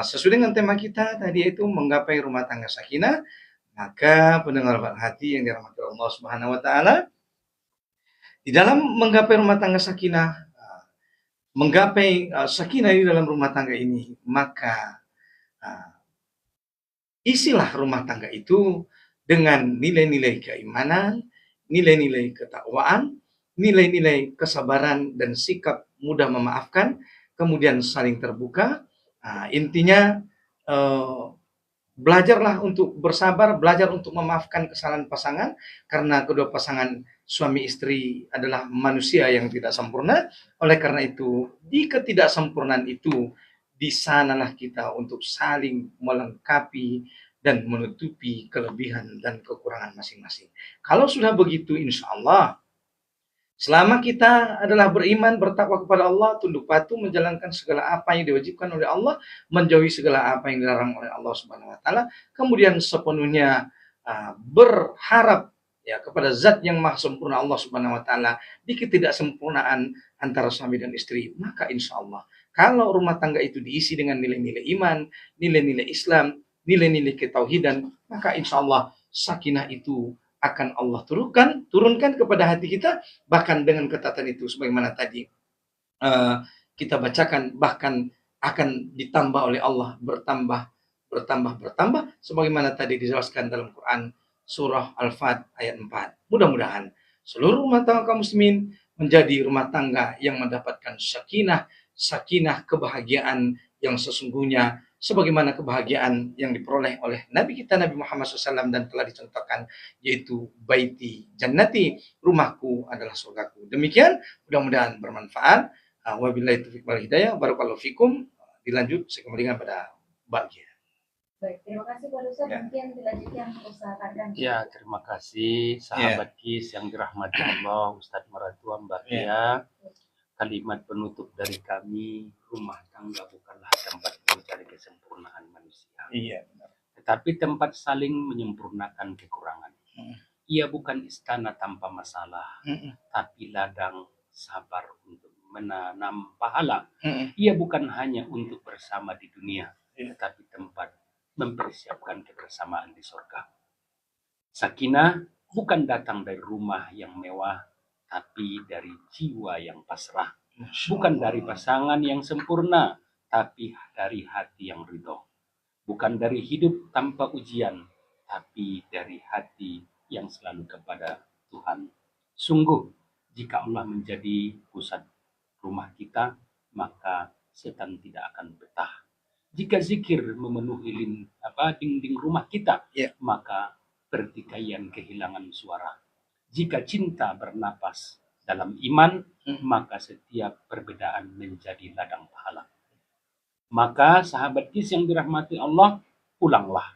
Speaker 1: sesuai dengan tema kita tadi yaitu menggapai rumah tangga sakinah, maka pendengar Ban Hati yang dirahmati Allah Subhanahu wa taala di dalam menggapai rumah tangga sakinah, menggapai sakinah di dalam rumah tangga ini, maka isilah rumah tangga itu dengan nilai-nilai keimanan, nilai-nilai ketakwaan, nilai-nilai kesabaran dan sikap mudah memaafkan, kemudian saling terbuka. Intinya belajarlah untuk bersabar, belajar untuk memaafkan kesalahan pasangan, karena kedua pasangan suami istri adalah manusia yang tidak sempurna. Oleh karena itu, di ketidaksempurnaan itu, di sanalah kita untuk saling melengkapi dan menutupi kelebihan dan kekurangan masing-masing. Kalau sudah begitu, insya Allah, selama kita adalah beriman, bertakwa kepada Allah, tunduk patuh, menjalankan segala apa yang diwajibkan oleh Allah, menjauhi segala apa yang dilarang oleh Allah Subhanahu wa taala, kemudian sepenuhnya berharap ya kepada zat yang maha sempurna Allah Subhanahu wa taala di ketidaksempurnaan antara suami dan istri, maka insya Allah kalau rumah tangga itu diisi dengan nilai-nilai iman, nilai-nilai Islam, nilai-nilai ketauhidan, maka insya Allah sakinah itu akan Allah turunkan kepada hati kita, bahkan dengan ketatan itu sebagaimana tadi kita bacakan, bahkan akan ditambah oleh Allah bertambah sebagaimana tadi dijelaskan dalam Quran surah Al-Fat ayat 4. Mudah-mudahan seluruh rumah tangga kaum muslimin menjadi rumah tangga yang mendapatkan sakinah kebahagiaan yang sesungguhnya sebagaimana kebahagiaan yang diperoleh oleh Nabi kita Nabi Muhammad SAW dan telah dicontohkan, yaitu baiti jannati, rumahku adalah surgaku. Demikian, mudah-mudahan bermanfaat. Wabillahi taufiq wal hidayah. Barakallahu fikum. Dilanjut saya kembalikan pada Mbak Gia.
Speaker 3: Baik, terima kasih Pak Ustadz. Mungkin dilanjutkan Ustadz Ardan.
Speaker 2: Ya, terima kasih sahabat KIS yang dirahmati Allah, Ustadz Maratua, Mbak Gia. Kalimat penutup dari kami, rumah tangga bukanlah tempat mencari kesempurnaan manusia.
Speaker 1: Iya, benar.
Speaker 2: Tetapi tempat saling menyempurnakan kekurangan. Ia bukan istana tanpa masalah, tapi ladang sabar untuk menanam pahala. Ia bukan hanya untuk bersama di dunia, tetapi tempat mempersiapkan kebersamaan di surga. Sakinah bukan datang dari rumah yang mewah, tapi dari jiwa yang pasrah. Bukan dari pasangan yang sempurna, tapi dari hati yang ridho. Bukan dari hidup tanpa ujian, tapi dari hati yang selalu kepada Tuhan. Sungguh, jika Allah menjadi pusat rumah kita, maka setan tidak akan betah. Jika zikir memenuhi dinding rumah kita, maka pertikaian kehilangan suara. Jika cinta bernapas dalam iman, maka setiap perbedaan menjadi ladang pahala. Maka sahabat KIS yang dirahmati Allah, pulanglah.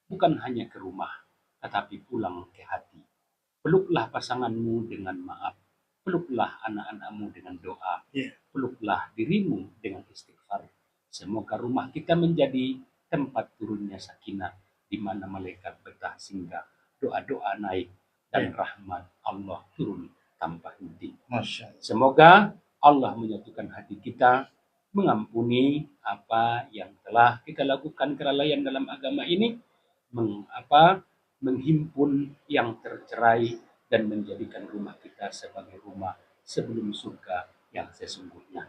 Speaker 2: Bukan hanya ke rumah, tetapi pulang ke hati. Peluklah pasanganmu dengan maaf. Peluklah anak-anakmu dengan doa. Peluklah dirimu dengan istighfar. Semoga rumah kita menjadi tempat turunnya sakinah, di mana malaikat betah singgah, doa-doa naik, dan rahmat Allah turun tanpa henti. Semoga Allah menyatukan hati kita, mengampuni apa yang telah kita lakukan kelalaian dalam agama ini, menghimpun yang tercerai, dan menjadikan rumah kita sebagai rumah sebelum surga yang sesungguhnya.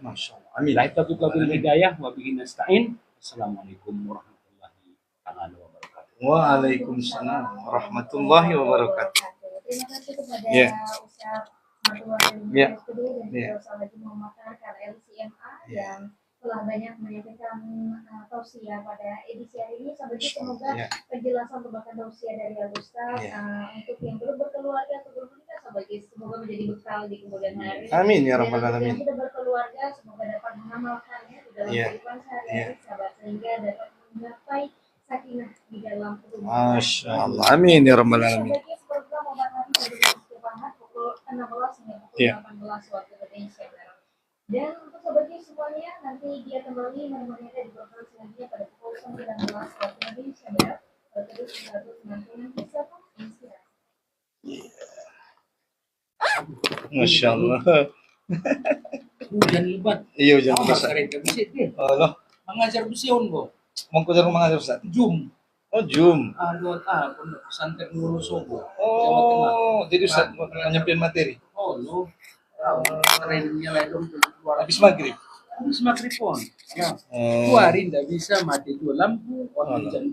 Speaker 2: Amin. Hidayah wa bihi nasta'in. Assalamualaikum warahmatullahi wabarakatuh.
Speaker 1: Waalaikumsalam warahmatullahi wabarakatuh.
Speaker 3: Terima kasih kepada Ustadz Martua dan juga Ustadz Muhammad KLCMA yang telah banyak menyampaikan tausiah pada edisi hari ini. Sampai semoga
Speaker 1: Ya.
Speaker 3: penjelasan pembahasan tausiah dari Al Ustaz
Speaker 1: Ya.
Speaker 3: untuk yang belum berkeluarga atau belum menikah semoga menjadi bekal di kemudian hari.
Speaker 1: Amin ya
Speaker 3: Dan
Speaker 1: rabbal
Speaker 3: untuk
Speaker 1: alamin.
Speaker 3: yang sudah berkeluarga semoga dapat mengamalkannya di dalam
Speaker 1: Ya.
Speaker 3: kehidupan sehari-hari sahabat, sehingga dapat menggapai sakinah di dalam rumah.
Speaker 1: Masya Allah. Amin ya rabbal alamin.
Speaker 3: Sebagai program obat hati dari setiap Ahad pukul 16 hingga pukul
Speaker 1: Iya.
Speaker 3: 18 waktu Indonesia Barat. Dan untuk sobatnya semuanya, nanti dia kembali menemani Anda di program selanjutnya pada pukul 19 waktu Indonesia Barat. Terus 196 kisah inspirasi.
Speaker 1: Masya Allah.
Speaker 2: Hujan lebat.
Speaker 1: Iya hujan
Speaker 2: Oh,
Speaker 1: besar.
Speaker 2: kereta besi deh.
Speaker 1: Allah.
Speaker 2: Mengajar besion kok.
Speaker 1: Mau ke rumah ngajar Ustaz?
Speaker 2: Jum.
Speaker 1: Oh Jum.
Speaker 2: Anggota Pondok Pesantren Wonosobo, Jawa Tengah.
Speaker 1: Oh, jadi Ustaz nyampein materi.
Speaker 2: Oh, lo. Kerennya lah dong keluar
Speaker 1: Habis maghrib.
Speaker 2: habis maghrib pon. Ya.
Speaker 1: Oh.
Speaker 2: 2 hari nggak bisa mati 2 lampu.
Speaker 1: Oh,
Speaker 2: Hujan.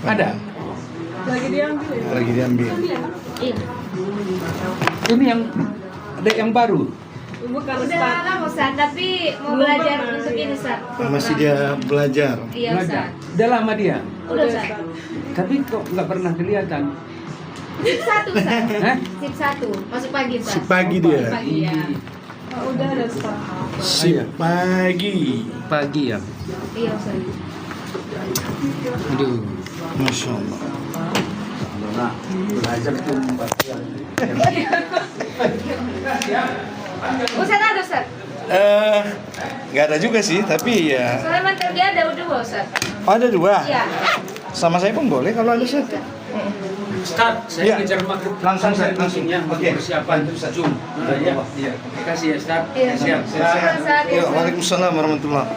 Speaker 2: Ada.
Speaker 1: Lagi diambil.
Speaker 3: Iya.
Speaker 2: Ini yang ada yang baru.
Speaker 3: Udah lama Ustaz, tapi mau belajar untuk ini Ustaz.
Speaker 1: Masih dia belajar.
Speaker 3: Iya
Speaker 2: Belajar.
Speaker 3: Ustaz.
Speaker 2: Udah lama dia.
Speaker 3: Udah Ustaz.
Speaker 2: Tapi kok nggak pernah kelihatan.
Speaker 3: Sip 1 Ustaz.
Speaker 2: Hah?
Speaker 3: Sip 1. Masuk pagi Ustaz.
Speaker 1: Si pagi dia.
Speaker 3: Pagi ya.
Speaker 5: Udah ada Ustaz.
Speaker 1: Si pagi.
Speaker 2: Pagi ya.
Speaker 3: Iya Ustaz.
Speaker 2: Aduh.
Speaker 1: Masya Allah.
Speaker 2: Belajar tuh
Speaker 3: Ustaz ada Ustaz.
Speaker 1: Nggak ada juga sih, tapi ya
Speaker 3: Soalnya mantel dia ada 2 Ustaz.
Speaker 1: ada 2.
Speaker 3: Iya.
Speaker 1: Sama saya pun boleh kalau ada Ustaz.
Speaker 2: Start, saya
Speaker 1: Iya.
Speaker 2: ngejar maghrib.
Speaker 1: Langsung, Ustaz, langsung.
Speaker 2: Ya,
Speaker 1: Oke.
Speaker 2: persiapan Zoom. Ya.
Speaker 1: Iya.
Speaker 2: Terima kasih ya, Start.
Speaker 3: Iya.
Speaker 2: Siap.
Speaker 3: Ustaz, iya,
Speaker 1: Ya,
Speaker 3: Ustaz.
Speaker 1: Waalaikumsalam warahmatullahi.